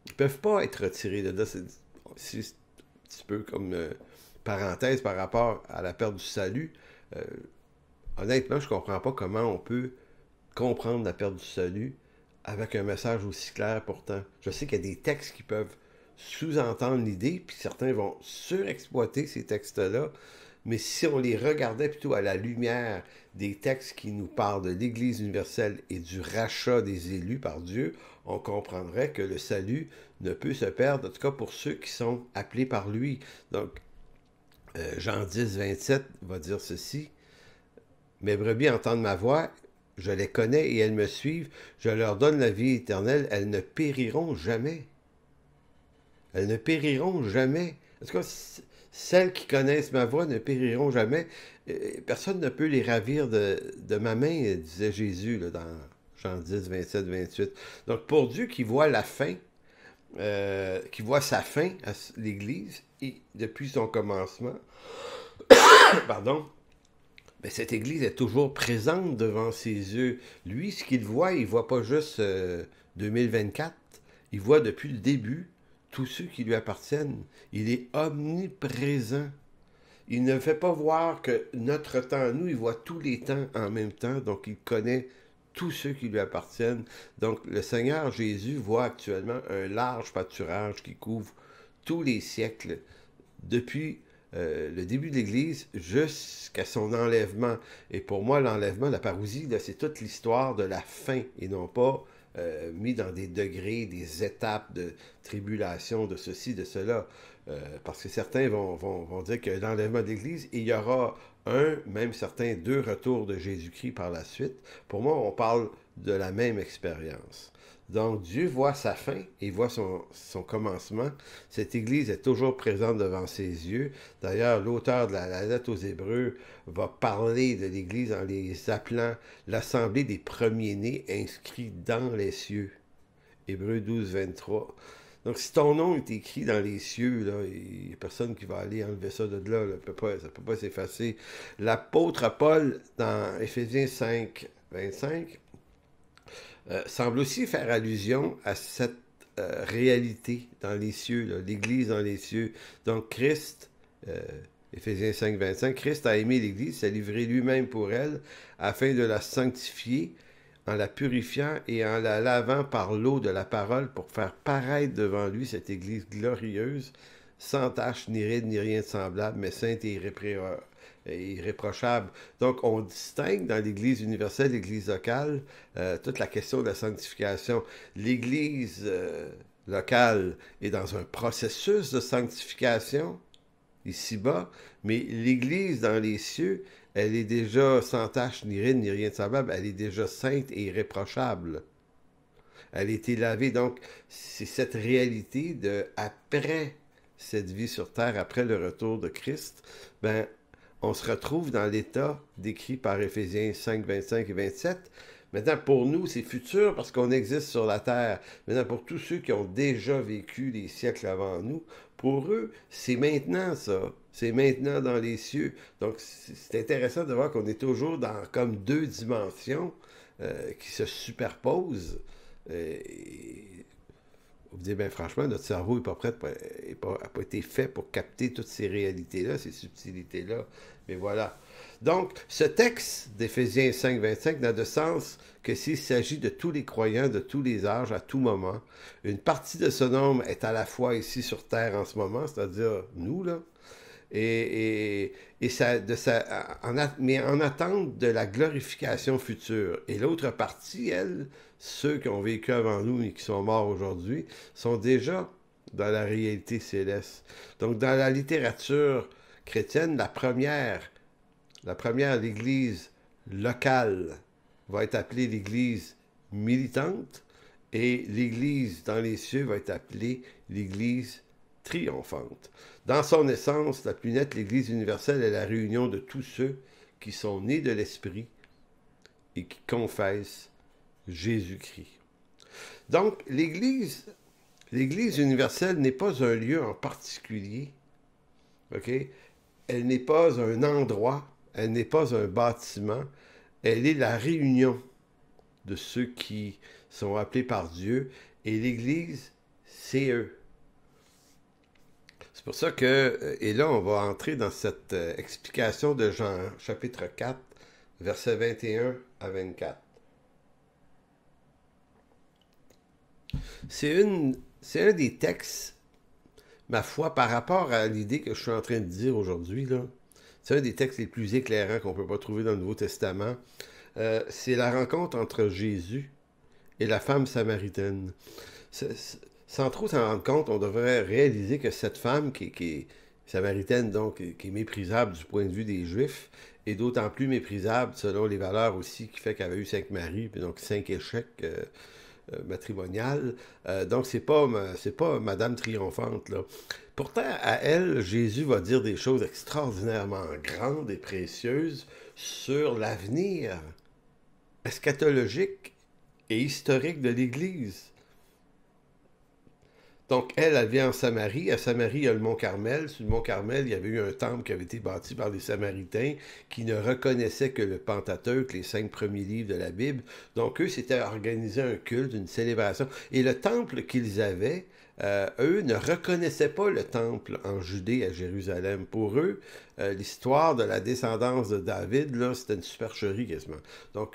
S1: ils ne peuvent pas être retirés de là. C'est un petit peu comme parenthèse par rapport à la perte du salut. Euh, Honnêtement, je ne comprends pas comment on peut comprendre la perte du salut avec un message aussi clair pourtant. Je sais qu'il y a des textes qui peuvent sous-entendre l'idée, puis certains vont surexploiter ces textes-là, mais si on les regardait plutôt à la lumière des textes qui nous parlent de l'Église universelle et du rachat des élus par Dieu, on comprendrait que le salut ne peut se perdre, en tout cas pour ceux qui sont appelés par lui. Donc, Jean 10, 27 va dire ceci: mes brebis entendent ma voix, je les connais et elles me suivent, je leur donne la vie éternelle, elles ne périront jamais. Elles ne périront jamais. En tout cas, celles qui connaissent ma voix ne périront jamais. Personne ne peut les ravir de ma main, disait Jésus là, dans Jean 10, 27, 28. Donc pour Dieu qui voit la fin, qui voit sa fin à l'Église, et depuis son commencement, pardon, mais cette Église est toujours présente devant ses yeux. Lui, ce qu'il voit, il ne voit pas juste 2024, il voit depuis le début tous ceux qui lui appartiennent. Il est omniprésent. Il ne fait pas voir que notre temps, nous, il voit tous les temps en même temps, donc il connaît tous ceux qui lui appartiennent. Donc le Seigneur Jésus voit actuellement un large pâturage qui couvre tous les siècles, depuis le début de l'Église jusqu'à son enlèvement. Et pour moi, l'enlèvement, la parousie, c'est toute l'histoire de la fin, et non pas mis dans des degrés, des étapes de tribulation, de ceci, de cela. Parce que certains vont dire que l'enlèvement de l'Église, il y aura même certains deux retours de Jésus-Christ par la suite. Pour moi, on parle de la même expérience. Donc, Dieu voit sa fin et voit son commencement. Cette Église est toujours présente devant ses yeux. D'ailleurs, l'auteur de la lettre aux Hébreux va parler de l'Église en les appelant l'assemblée des premiers-nés inscrits dans les cieux. Hébreux 12, 23. Donc, si ton nom est écrit dans les cieux, là, il n'y a personne qui va aller enlever ça de là. Ça ne peut pas s'effacer. L'apôtre Paul, dans Éphésiens 5, 25, semble aussi faire allusion à cette réalité dans les cieux, l'Église dans les cieux. Donc Christ, Éphésiens 5, 25, Christ a aimé l'Église, s'est livré lui-même pour elle, afin de la sanctifier, en la purifiant et en la lavant par l'eau de la parole, pour faire paraître devant lui cette Église glorieuse, sans tache, ni ride, ni rien de semblable, mais sainte et irréprochable. Donc, on distingue dans l'Église universelle, l'Église locale, toute la question de la sanctification. L'Église locale est dans un processus de sanctification, ici-bas, mais l'Église dans les cieux, elle est déjà sans tache, ni ride, ni rien de semblable, elle est déjà sainte et irréprochable. Elle a été lavée, donc c'est cette réalité de, après cette vie sur terre, après le retour de Christ, ben, on se retrouve dans l'état décrit par Éphésiens 5, 25 et 27. Maintenant, pour nous, c'est futur parce qu'on existe sur la terre. Maintenant, pour tous ceux qui ont déjà vécu les siècles avant nous, pour eux, c'est maintenant ça. C'est maintenant dans les cieux. Donc, c'est intéressant de voir qu'on est toujours dans comme deux dimensions qui se superposent. Vous dites, bien franchement, notre cerveau n'est pas prêt, n'a pas été fait pour capter toutes ces réalités-là, ces subtilités-là. Mais voilà. Donc, ce texte d'Éphésiens 5, 25 n'a de sens que s'il s'agit de tous les croyants de tous les âges, à tout moment. Une partie de ce nombre est à la fois ici sur Terre en ce moment, c'est-à-dire nous, là, mais en attente de la glorification future. Et l'autre partie, elle, ceux qui ont vécu avant nous et qui sont morts aujourd'hui, sont déjà dans la réalité céleste. Donc, dans la littérature chrétienne, la première, l'Église locale, va être appelée l'Église militante, et l'Église dans les cieux va être appelée l'Église triomphante. Dans son essence, la plus nette, l'Église universelle est la réunion de tous ceux qui sont nés de l'Esprit et qui confessent Jésus-Christ. Donc, l'Église universelle n'est pas un lieu en particulier, ok? Elle n'est pas un endroit, elle n'est pas un bâtiment, elle est la réunion de ceux qui sont appelés par Dieu, et l'Église, c'est eux. C'est pour ça que, et là, on va entrer dans cette explication de Jean, chapitre 4, versets 21 à 24. C'est un des textes, ma foi, par rapport à l'idée que je suis en train de dire aujourd'hui, là. C'est un des textes les plus éclairants qu'on ne peut pas trouver dans le Nouveau Testament. C'est la rencontre entre Jésus et la femme samaritaine. Sans trop s'en rendre compte, on devrait réaliser que cette femme qui est samaritaine, donc qui est méprisable du point de vue des Juifs, est d'autant plus méprisable selon les valeurs aussi qui fait qu'elle avait eu 5 maris, puis donc 5 échecs matrimonial. Donc, c'est pas Madame Triomphante, là. Pourtant, à elle, Jésus va dire des choses extraordinairement grandes et précieuses sur l'avenir eschatologique et historique de l'Église. Donc, elle vient en Samarie. À Samarie, il y a le mont Carmel. Sur le mont Carmel, il y avait eu un temple qui avait été bâti par les Samaritains qui ne reconnaissaient que le Pentateuque, les 5 premiers livres de la Bible. Donc, eux, c'était organiser un culte, une célébration. Et le temple qu'ils avaient, eux ne reconnaissaient pas le temple en Judée, à Jérusalem. Pour eux, l'histoire de la descendance de David, là, c'était une supercherie quasiment. Donc,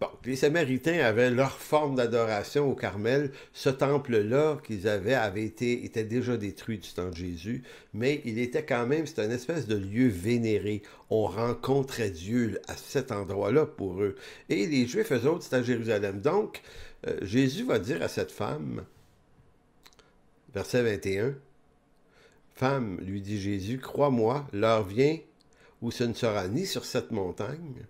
S1: bon, les Samaritains avaient leur forme d'adoration au Carmel. Ce temple-là qu'ils avaient était déjà détruit du temps de Jésus, mais il était quand même, c'était une espèce de lieu vénéré. On rencontrait Dieu à cet endroit-là pour eux. Et les Juifs, eux autres, c'était à Jérusalem. Donc, Jésus va dire à cette femme, verset 21, « Femme, lui dit Jésus, crois-moi, l'heure vient où ce ne sera ni sur cette montagne,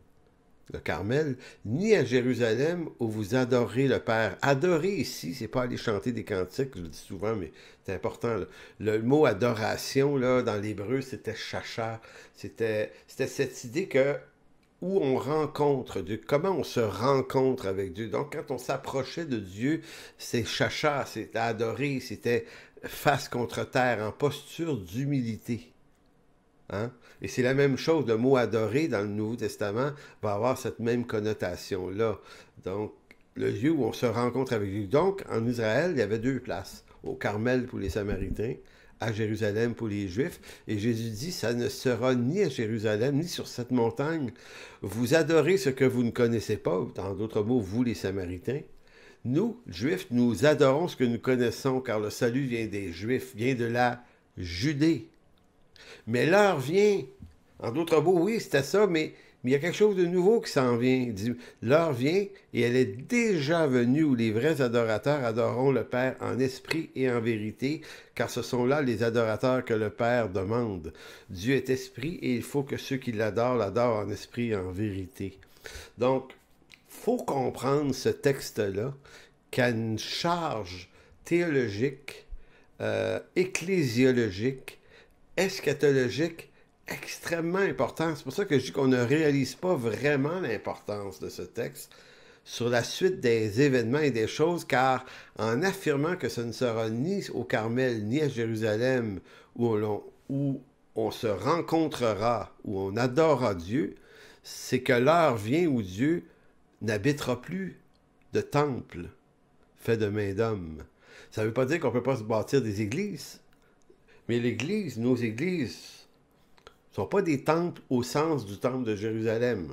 S1: le Carmel, ni à Jérusalem où vous adorez le Père. Adorer ici, c'est pas aller chanter des cantiques, je le dis souvent, mais c'est important. Là. Le mot adoration, là, dans l'hébreu, c'était chacha. C'était cette idée que où on rencontre Dieu, comment on se rencontre avec Dieu. Donc, quand on s'approchait de Dieu, c'est chacha, c'était adorer, c'était face contre terre, en posture d'humilité. Hein? Et c'est la même chose, le mot adorer dans le Nouveau Testament va avoir cette même connotation-là. Donc, le lieu où on se rencontre avec Dieu. Donc, en Israël, il y avait 2 places. Au Carmel pour les Samaritains, à Jérusalem pour les Juifs. Et Jésus dit, ça ne sera ni à Jérusalem, ni sur cette montagne. Vous adorez ce que vous ne connaissez pas, en d'autres mots, vous les Samaritains. Nous, Juifs, nous adorons ce que nous connaissons, car le salut vient des Juifs, vient de la Judée. Mais l'heure vient. En d'autres mots, oui, c'était ça, mais il y a quelque chose de nouveau qui s'en vient. L'heure vient et elle est déjà venue où les vrais adorateurs adoreront le Père en esprit et en vérité, car ce sont là les adorateurs que le Père demande. Dieu est esprit et il faut que ceux qui l'adorent en esprit et en vérité. Donc, il faut comprendre ce texte-là qui a une charge théologique, ecclésiologique, eschatologique extrêmement important. C'est pour ça que je dis qu'on ne réalise pas vraiment l'importance de ce texte sur la suite des événements et des choses, car en affirmant que ce ne sera ni au Carmel ni à Jérusalem où on se rencontrera, où on adorera Dieu, c'est que l'heure vient où Dieu n'habitera plus de temple fait de main d'homme. Ça ne veut pas dire qu'on ne peut pas se bâtir des églises. Mais l'Église, nos églises, ne sont pas des temples au sens du temple de Jérusalem.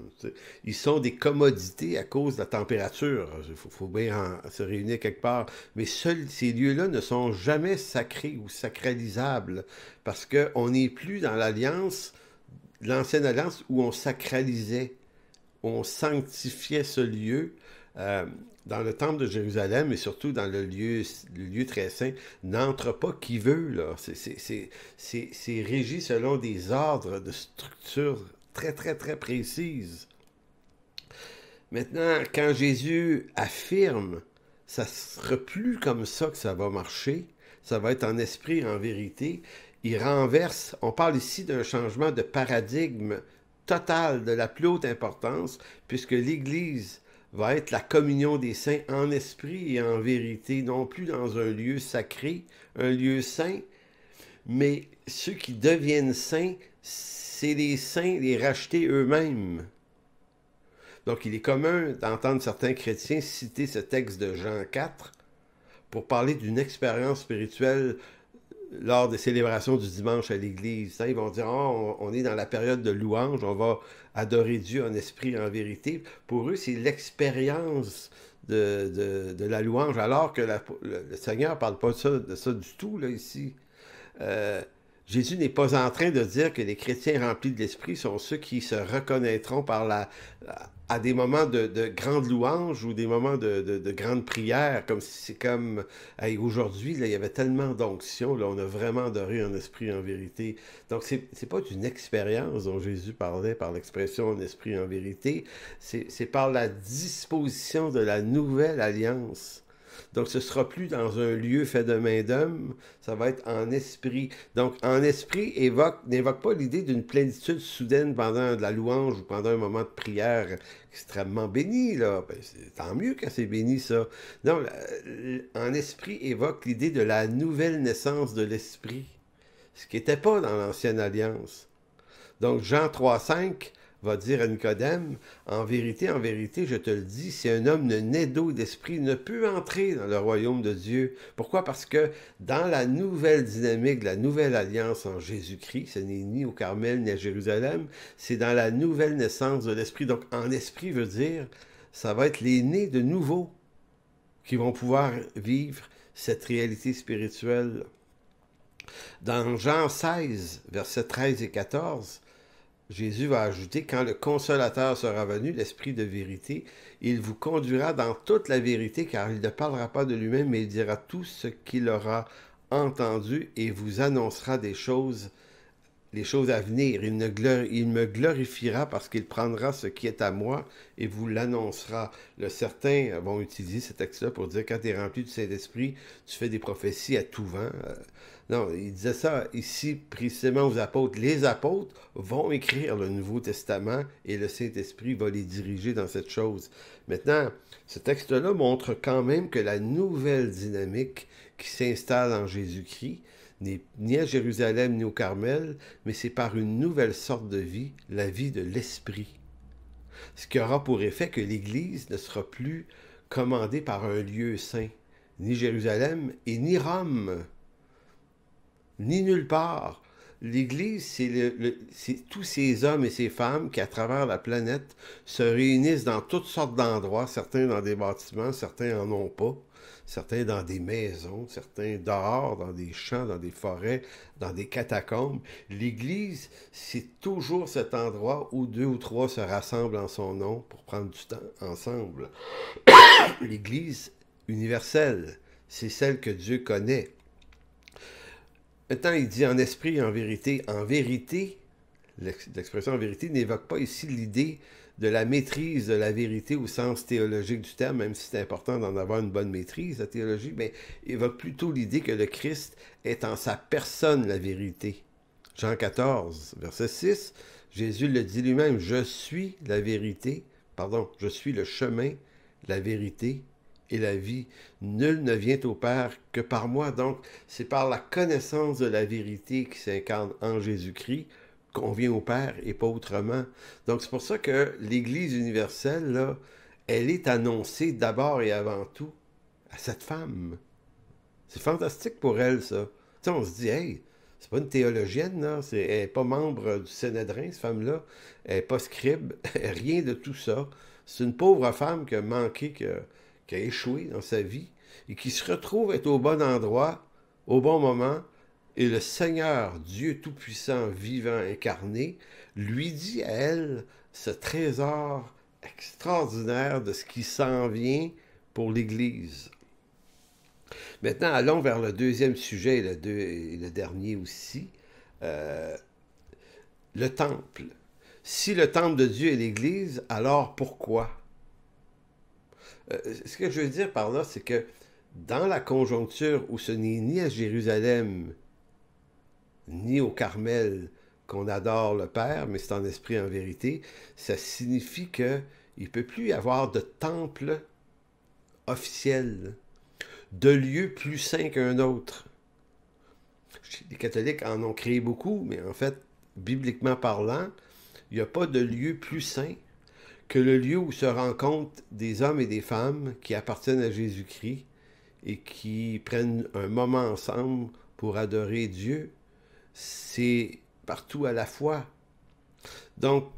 S1: Ils sont des commodités à cause de la température. Il faut bien se réunir quelque part. Mais seuls ces lieux-là ne sont jamais sacrés ou sacralisables parce qu'on n'est plus dans l'alliance, l'ancienne alliance où on sacralisait, où on sanctifiait ce lieu. Dans le temple de Jérusalem et surtout dans le lieu très saint, n'entre pas qui veut. Là. C'est régi selon des ordres de structure très, très, très précises. Maintenant, quand Jésus affirme, ça ne sera plus comme ça que ça va marcher, ça va être en esprit, en vérité, il renverse, on parle ici d'un changement de paradigme total de la plus haute importance, puisque l'Église va être la communion des saints en esprit et en vérité, non plus dans un lieu sacré, un lieu saint, mais ceux qui deviennent saints, c'est les saints, les rachetés eux-mêmes. Donc, il est commun d'entendre certains chrétiens citer ce texte de Jean 4 pour parler d'une expérience spirituelle lors des célébrations du dimanche à l'église. Ils vont dire, oh, on est dans la période de louange, on va adorer Dieu en esprit et en vérité. Pour eux, c'est l'expérience de la louange, alors que le Seigneur ne parle pas de ça du tout, là, ici. Euh, Jésus n'est pas en train de dire que les chrétiens remplis de l'Esprit sont ceux qui se reconnaîtront à des moments de grande louange ou des moments de grande prière, comme si c'est comme hey, aujourd'hui, là, il y avait tellement d'onction, là, on a vraiment adoré en esprit et en vérité. Donc, c'est pas d'une expérience dont Jésus parlait par l'expression en esprit et en vérité, c'est par la disposition de la nouvelle alliance. Donc, ce ne sera plus dans un lieu fait de main d'homme, ça va être en esprit. Donc, en esprit n'évoque pas l'idée d'une plénitude soudaine pendant de la louange ou pendant un moment de prière extrêmement béni, là. Ben, tant mieux que c'est béni, ça. Non, en esprit évoque l'idée de la nouvelle naissance de l'esprit, ce qui n'était pas dans l'ancienne alliance. Donc, Jean 3,5 va dire à Nicodème, en vérité, je te le dis, si un homme ne naît d'eau et d'esprit, il ne peut entrer dans le royaume de Dieu. Pourquoi? Parce que dans la nouvelle dynamique, la nouvelle alliance en Jésus-Christ, ce n'est ni au Carmel ni à Jérusalem, c'est dans la nouvelle naissance de l'esprit. Donc, en esprit veut dire, ça va être les nés de nouveau qui vont pouvoir vivre cette réalité spirituelle. Dans Jean 16, versets 13 et 14, Jésus va ajouter, quand le Consolateur sera venu, l'Esprit de vérité, il vous conduira dans toute la vérité, car il ne parlera pas de lui-même, mais il dira tout ce qu'il aura entendu et vous annoncera les choses à venir. Il me glorifiera parce qu'il prendra ce qui est à moi et vous l'annoncera. Certains vont utiliser ce texte-là pour dire, quand tu es rempli du Saint-Esprit, tu fais des prophéties à tout vent. Non, il disait ça ici précisément aux apôtres. Les apôtres vont écrire le Nouveau Testament et le Saint-Esprit va les diriger dans cette chose. Maintenant, ce texte-là montre quand même que la nouvelle dynamique qui s'installe en Jésus-Christ n'est ni à Jérusalem ni au Carmel, mais c'est par une nouvelle sorte de vie, la vie de l'Esprit. Ce qui aura pour effet que l'Église ne sera plus commandée par un lieu saint, ni Jérusalem et ni Rome, ni nulle part. L'Église, c'est tous ces hommes et ces femmes qui, à travers la planète, se réunissent dans toutes sortes d'endroits, certains dans des bâtiments, certains en ont pas, certains dans des maisons, certains dehors, dans des champs, dans des forêts, dans des catacombes. L'Église, c'est toujours cet endroit où 2 ou 3 se rassemblent en son nom pour prendre du temps ensemble. L'Église universelle, c'est celle que Dieu connaît. Maintenant, il dit en esprit et en vérité. En vérité, l'expression en vérité n'évoque pas ici l'idée de la maîtrise de la vérité au sens théologique du terme, même si c'est important d'en avoir une bonne maîtrise, la théologie, mais évoque plutôt l'idée que le Christ est en sa personne la vérité. Jean 14, verset 6, Jésus le dit lui-même, je suis la vérité, je suis le chemin, la vérité et la vie. Nul ne vient au Père que par moi. Donc, c'est par la connaissance de la vérité qui s'incarne en Jésus-Christ qu'on vient au Père et pas autrement. Donc, c'est pour ça que l'Église universelle, là, elle est annoncée d'abord et avant tout à cette femme. C'est fantastique pour elle, ça. Tu sais, on se dit, hey, c'est pas une théologienne, là. Elle n'est pas membre du Sanhédrin, cette femme-là. Elle n'est pas scribe, rien de tout ça. C'est une pauvre femme qui a manqué, qui a échoué dans sa vie et qui se retrouve être au bon endroit, au bon moment, et le Seigneur, Dieu Tout-Puissant, vivant, incarné, lui dit à elle ce trésor extraordinaire de ce qui s'en vient pour l'Église. Maintenant, allons vers le deuxième sujet et le dernier aussi, le temple. Si le temple de Dieu est l'Église, alors pourquoi? Ce que je veux dire par là, c'est que dans la conjoncture où ce n'est ni à Jérusalem, ni au Carmel qu'on adore le Père, mais c'est en esprit et en vérité, ça signifie qu'il ne peut plus y avoir de temple officiel, de lieu plus saint qu'un autre. Les catholiques en ont créé beaucoup, mais en fait, bibliquement parlant, il n'y a pas de lieu plus saint que le lieu où se rencontrent des hommes et des femmes qui appartiennent à Jésus-Christ et qui prennent un moment ensemble pour adorer Dieu, c'est partout à la fois. Donc,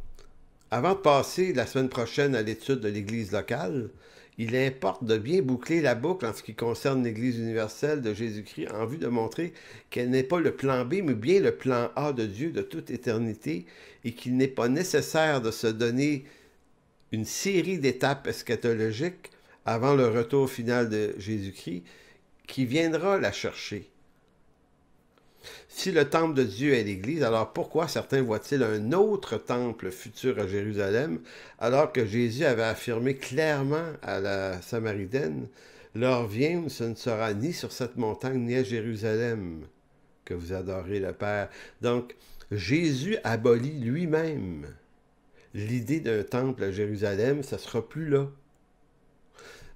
S1: avant de passer la semaine prochaine à l'étude de l'Église locale, il importe de bien boucler la boucle en ce qui concerne l'Église universelle de Jésus-Christ en vue de montrer qu'elle n'est pas le plan B, mais bien le plan A de Dieu de toute éternité et qu'il n'est pas nécessaire de se donner une série d'étapes eschatologiques avant le retour final de Jésus-Christ qui viendra la chercher. Si le temple de Dieu est l'Église, alors pourquoi certains voient-ils un autre temple futur à Jérusalem, alors que Jésus avait affirmé clairement à la Samaritaine, « L'heure vient, ce ne sera ni sur cette montagne ni à Jérusalem que vous adorez le Père. » Donc, Jésus abolit lui-même l'idée d'un temple à Jérusalem, ça ne sera plus là.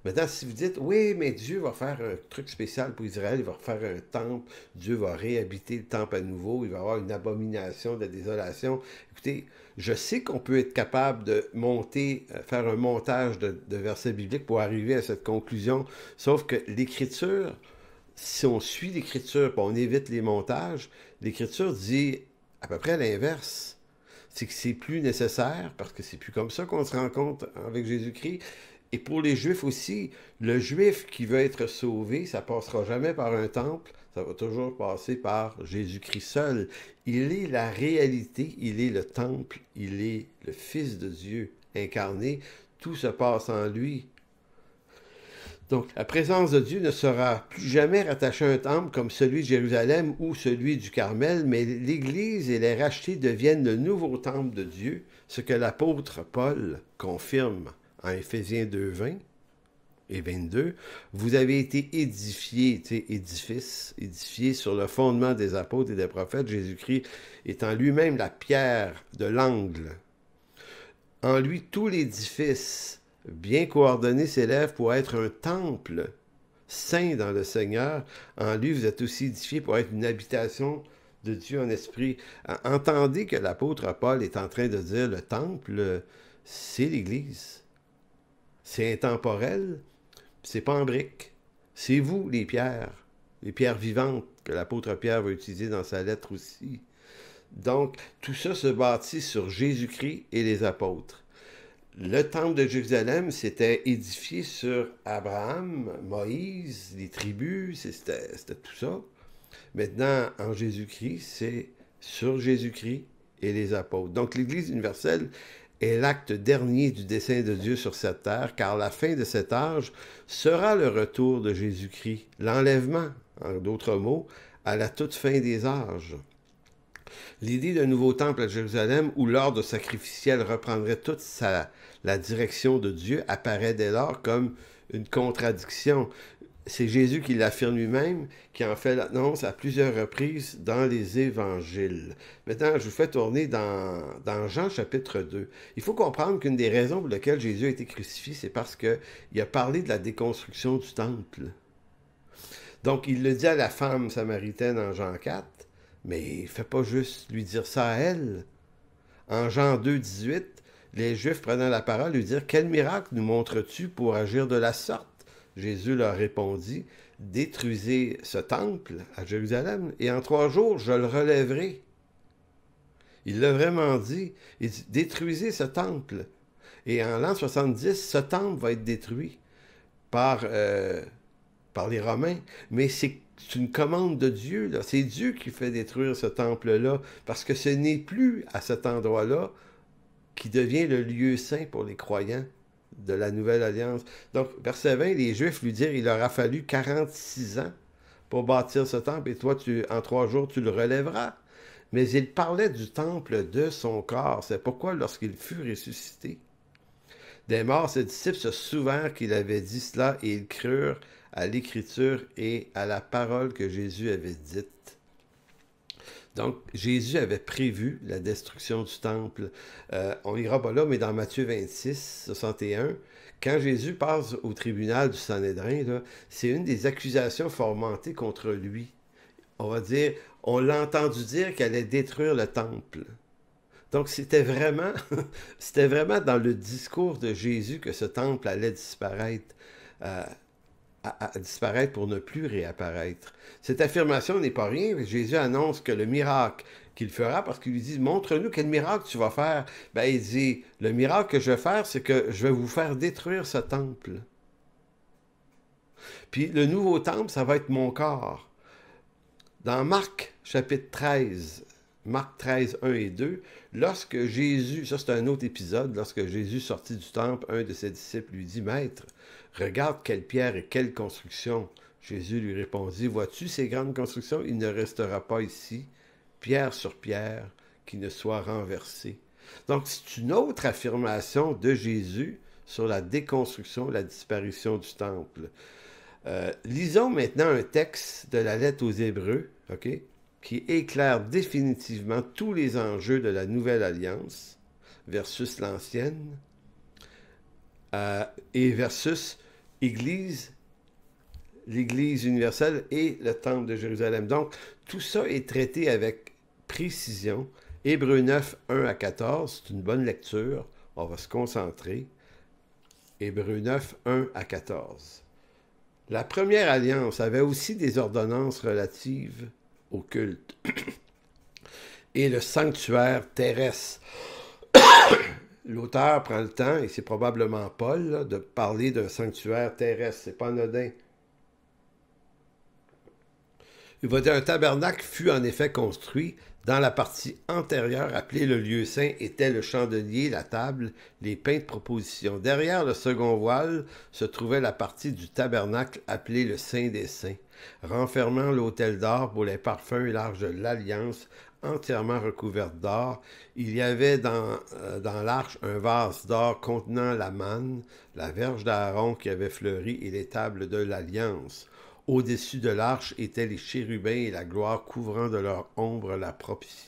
S1: Maintenant, si vous dites, oui, mais Dieu va faire un truc spécial pour Israël, il va refaire un temple, Dieu va réhabiter le temple à nouveau, il va y avoir une abomination de désolation. Écoutez, je sais qu'on peut être capable de monter, faire un montage de versets bibliques pour arriver à cette conclusion, sauf que l'Écriture, si on suit l'Écriture et on évite les montages, l'Écriture dit à peu près l'inverse. C'est que c'est plus nécessaire, parce que c'est plus comme ça qu'on se rencontre avec Jésus-Christ. Et pour les Juifs aussi, le Juif qui veut être sauvé, ça ne passera jamais par un temple, ça va toujours passer par Jésus-Christ seul. Il est la réalité, il est le temple, il est le Fils de Dieu incarné, tout se passe en lui. Donc, la présence de Dieu ne sera plus jamais rattachée à un temple comme celui de Jérusalem ou celui du Carmel, mais l'Église et les rachetés deviennent le nouveau temple de Dieu, ce que l'apôtre Paul confirme en Éphésiens 2, 20 et 22, vous avez été édifiés, édifiés sur le fondement des apôtres et des prophètes, Jésus-Christ étant lui-même la pierre de l'angle. En lui, tout l'édifice, bien coordonné, s'élève pour être un temple saint dans le Seigneur. En lui, vous êtes aussi édifiés pour être une habitation de Dieu en esprit. Entendez que l'apôtre Paul est en train de dire le temple, c'est l'Église. C'est intemporel, c'est pas en briques. C'est vous, les pierres vivantes que l'apôtre Pierre va utiliser dans sa lettre aussi. Donc, tout ça se bâtit sur Jésus-Christ et les apôtres. Le temple de Jérusalem s'était édifié sur Abraham, Moïse, les tribus, c'était tout ça. Maintenant, en Jésus-Christ, c'est sur Jésus-Christ et les apôtres. Donc, l'Église universelle est l'acte dernier du dessein de Dieu sur cette terre, car la fin de cet âge sera le retour de Jésus-Christ, l'enlèvement, en d'autres mots, à la toute fin des âges. L'idée d'un nouveau temple à Jérusalem, où l'ordre sacrificiel reprendrait toute la direction de Dieu, apparaît dès lors comme une contradiction. C'est Jésus qui l'affirme lui-même, qui en fait l'annonce à plusieurs reprises dans les évangiles. Maintenant, je vous fais tourner dans Jean chapitre 2. Il faut comprendre qu'une des raisons pour lesquelles Jésus a été crucifié, c'est parce qu'il a parlé de la déconstruction du temple. Donc, il le dit à la femme samaritaine en Jean 4, mais il ne fait pas juste lui dire ça à elle. En Jean 2, 18, les Juifs prenant la parole lui dirent « Quel miracle nous montres-tu pour agir de la sorte ?» Jésus leur répondit, « Détruisez ce temple à Jérusalem, et en 3 jours, je le relèverai. » Il l'a vraiment dit. Il dit, « Détruisez ce temple. » Et en l'an 70, ce temple va être détruit par les Romains. Mais c'est une commande de Dieu. C'est Dieu qui fait détruire ce temple-là, parce que ce n'est plus à cet endroit-là qui devient le lieu saint pour les croyants de la Nouvelle Alliance. Donc, verset 20, les Juifs lui dirent, il leur a fallu 46 ans pour bâtir ce temple, et toi, en 3 jours, tu le relèveras. Mais il parlait du temple de son corps. C'est pourquoi, lorsqu'il fut ressuscité des morts, ses disciples se souvinrent qu'il avait dit cela, et ils crurent à l'Écriture et à la parole que Jésus avait dite. Donc, Jésus avait prévu la destruction du temple. On n'ira pas là, mais dans Matthieu 26, 61, quand Jésus passe au tribunal du Sanhédrin, c'est une des accusations fomentées contre lui. On va dire, on l'a entendu dire qu'il allait détruire le temple. Donc, c'était vraiment, c'était vraiment dans le discours de Jésus que ce temple allait disparaître, euh, à disparaître pour ne plus réapparaître. Cette affirmation n'est pas rien. Jésus annonce que le miracle qu'il fera, parce qu'il lui dit, montre-nous quel miracle tu vas faire. Ben, il dit, le miracle que je vais faire, c'est que je vais vous faire détruire ce temple. Puis le nouveau temple, ça va être mon corps. Dans Marc, chapitre 13, Marc 13, 1 et 2, lorsque Jésus, ça c'est un autre épisode, lorsque Jésus sortit du temple, un de ses disciples lui dit, Maître, regarde quelle pierre et quelle construction. Jésus lui répondit, vois-tu ces grandes constructions? Il ne restera pas ici, pierre sur pierre, qui ne soit renversée. Donc c'est une autre affirmation de Jésus sur la déconstruction, la disparition du temple. Lisons maintenant un texte de la lettre aux Hébreux, ok, qui éclaire définitivement tous les enjeux de la nouvelle alliance versus l'ancienne et versus l'Église universelle et le temple de Jérusalem. Donc, tout ça est traité avec précision. Hébreux 9, 1 à 14, c'est une bonne lecture. On va se concentrer. Hébreux 9, 1 à 14. La première alliance avait aussi des ordonnances relatives au culte et le sanctuaire terrestre. L'auteur prend le temps, et c'est probablement Paul, là, de parler d'un sanctuaire terrestre. C'est pas anodin. Il va dire, un tabernacle fut en effet construit. Dans la partie antérieure, appelée le lieu saint, était le chandelier, la table, les pains de proposition. Derrière le second voile se trouvait la partie du tabernacle appelée le Saint des Saints, renfermant l'autel d'or pour les parfums et l'arche de l'Alliance, entièrement recouverte d'or. Il y avait dans l'arche un vase d'or contenant la manne, la verge d'Aaron qui avait fleuri et les tables de l'Alliance. Au-dessus de l'arche étaient les chérubins et la gloire couvrant de leur ombre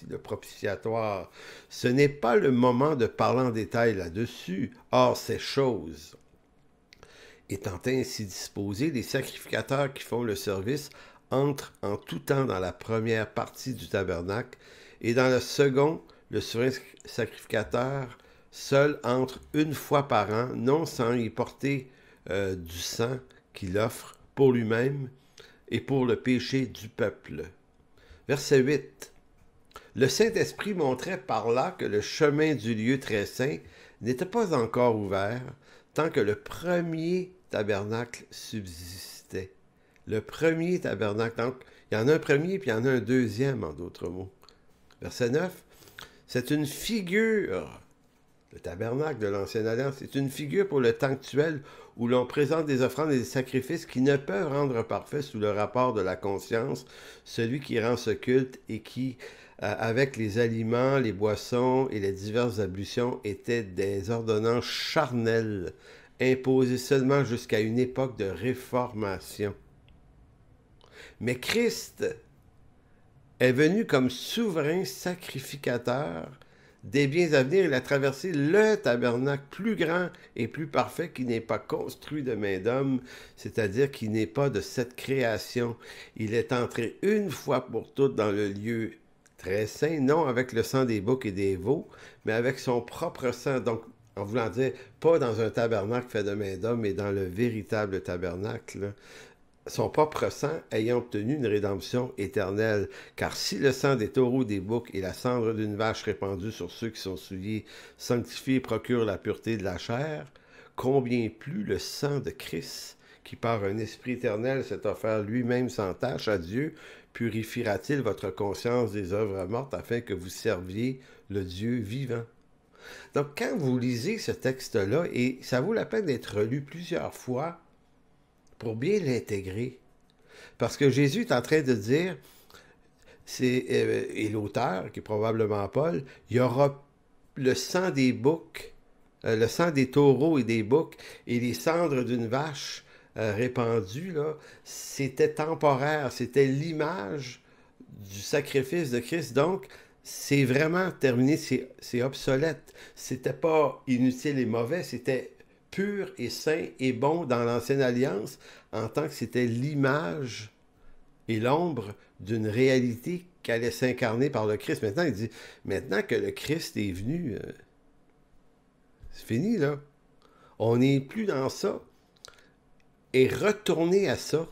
S1: le propitiatoire. Ce n'est pas le moment de parler en détail là-dessus. Or, ces choses étant ainsi disposées, les sacrificateurs qui font le service entrent en tout temps dans la première partie du tabernacle et dans le second, le souverain sacrificateur seul entre une fois par an, non sans y porter du sang qu'il offre pour lui-même et pour le péché du peuple. Verset 8. Le Saint-Esprit montrait par là que le chemin du lieu très saint n'était pas encore ouvert tant que le premier tabernacle subsistait. Le premier tabernacle, donc il y en a un premier puis il y en a un deuxième en d'autres mots. Verset 9. C'est une figure, le tabernacle de l'Ancienne Alliance, c'est une figure pour le temps actuel où l'on présente des offrandes et des sacrifices qui ne peuvent rendre parfait sous le rapport de la conscience celui qui rend ce culte et qui, avec les aliments, les boissons et les diverses ablutions, étaient des ordonnances charnelles imposées seulement jusqu'à une époque de réformation. Mais Christ est venu comme souverain sacrificateur des biens à venir. Il a traversé le tabernacle plus grand et plus parfait qui n'est pas construit de main d'homme, c'est-à-dire qui n'est pas de cette création. Il est entré une fois pour toutes dans le lieu très saint, non avec le sang des boucs et des veaux, mais avec son propre sang. Donc, en voulant dire, pas dans un tabernacle fait de main d'homme, mais dans le véritable tabernacle, son propre sang ayant obtenu une rédemption éternelle. Car si le sang des taureaux, des boucs et la cendre d'une vache répandue sur ceux qui sont souillés sanctifie et procure la pureté de la chair, combien plus le sang de Christ, qui par un esprit éternel s'est offert lui-même sans tache à Dieu, purifiera-t-il votre conscience des œuvres mortes afin que vous serviez le Dieu vivant. Donc quand vous lisez ce texte-là, et ça vaut la peine d'être lu plusieurs fois, pour bien l'intégrer. Parce que Jésus est en train de dire, et l'auteur, qui est probablement Paul, il y aura le sang des boucs, le sang des taureaux et des boucs, et les cendres d'une vache répandues, là, c'était temporaire, c'était l'image du sacrifice de Christ. Donc, c'est vraiment terminé, c'est obsolète. C'était pas inutile et mauvais, c'était pur et saint et bon dans l'Ancienne Alliance, en tant que c'était l'image et l'ombre d'une réalité qui allait s'incarner par le Christ. Maintenant, il dit, maintenant que le Christ est venu, c'est fini, là. On n'est plus dans ça. Et retourner à ça,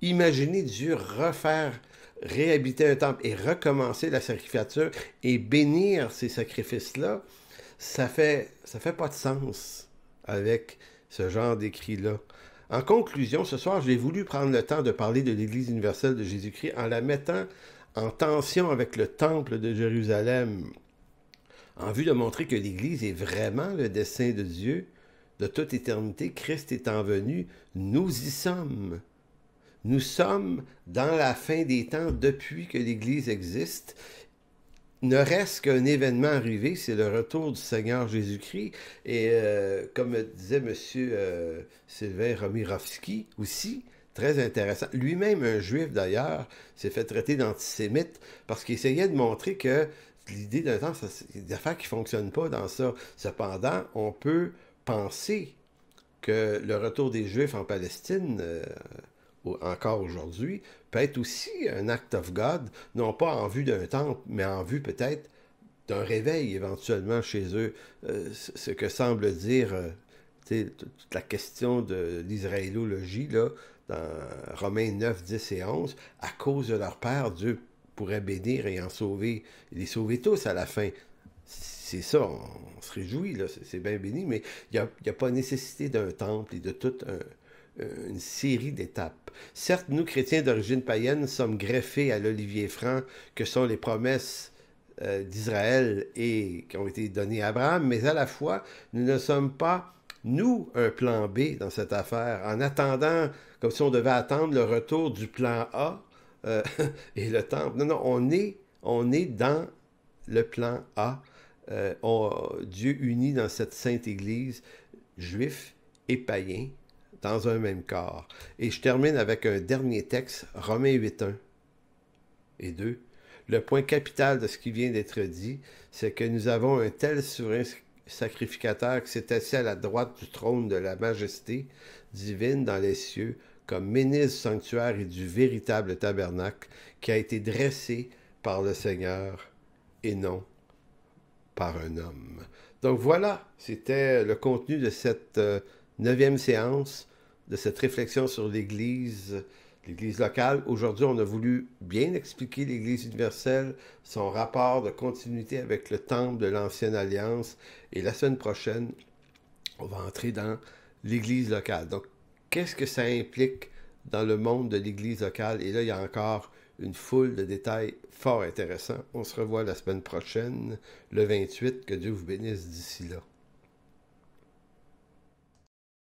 S1: imaginez Dieu refaire, réhabiter un temple et recommencer la sacrificature et bénir ces sacrifices-là, ça fait pas de sens avec ce genre d'écrit-là. En conclusion, ce soir, j'ai voulu prendre le temps de parler de l'Église universelle de Jésus-Christ en la mettant en tension avec le temple de Jérusalem, en vue de montrer que l'Église est vraiment le dessein de Dieu. De toute éternité, Christ étant venu, nous y sommes. Nous sommes dans la fin des temps depuis que l'Église existe. Ne reste qu'un événement arrivé, c'est le retour du Seigneur Jésus-Christ. Et comme disait M. Sylvain Romirovski aussi, très intéressant. Lui-même, un juif d'ailleurs, s'est fait traiter d'antisémite parce qu'il essayait de montrer que l'idée d'un temps, c'est des affaires qui ne fonctionnent pas dans ça. Cependant, on peut penser que le retour des Juifs en Palestine, encore aujourd'hui, peut être aussi un act of God, non pas en vue d'un temple, mais en vue peut-être d'un réveil éventuellement chez eux. Ce que semble dire toute la question de l'israélologie, là, dans Romains 9, 10 et 11, à cause de leur père, Dieu pourrait bénir et en sauver, les sauver tous à la fin. C'est ça, on se réjouit, là, c'est bien béni, mais il n'y a pas nécessité d'un temple et de toute une série d'étapes. Certes, nous, chrétiens d'origine païenne, sommes greffés à l'olivier franc que sont les promesses d'Israël et qui ont été données à Abraham, mais à la fois, nous ne sommes pas, nous, un plan B dans cette affaire, en attendant, comme si on devait attendre le retour du plan A et le temple. Non, non, on est dans le plan A. Dieu unit dans cette sainte Église, juifs et païens, dans un même corps. Et je termine avec un dernier texte, Romains 8, 1 et 2. Le point capital de ce qui vient d'être dit, c'est que nous avons un tel souverain sacrificateur qui s'est assis à la droite du trône de la majesté divine dans les cieux, comme ministre du sanctuaire et du véritable tabernacle, qui a été dressé par le Seigneur et non par un homme. Donc voilà, c'était le contenu de cette 9e séance, de cette réflexion sur l'Église locale. Aujourd'hui, on a voulu bien expliquer l'Église universelle, son rapport de continuité avec le temple de l'Ancienne Alliance. Et la semaine prochaine, on va entrer dans l'Église locale. Donc, qu'est-ce que ça implique dans le monde de l'Église locale? Et là, il y a encore une foule de détails fort intéressants. On se revoit la semaine prochaine, le 28. Que Dieu vous bénisse d'ici là.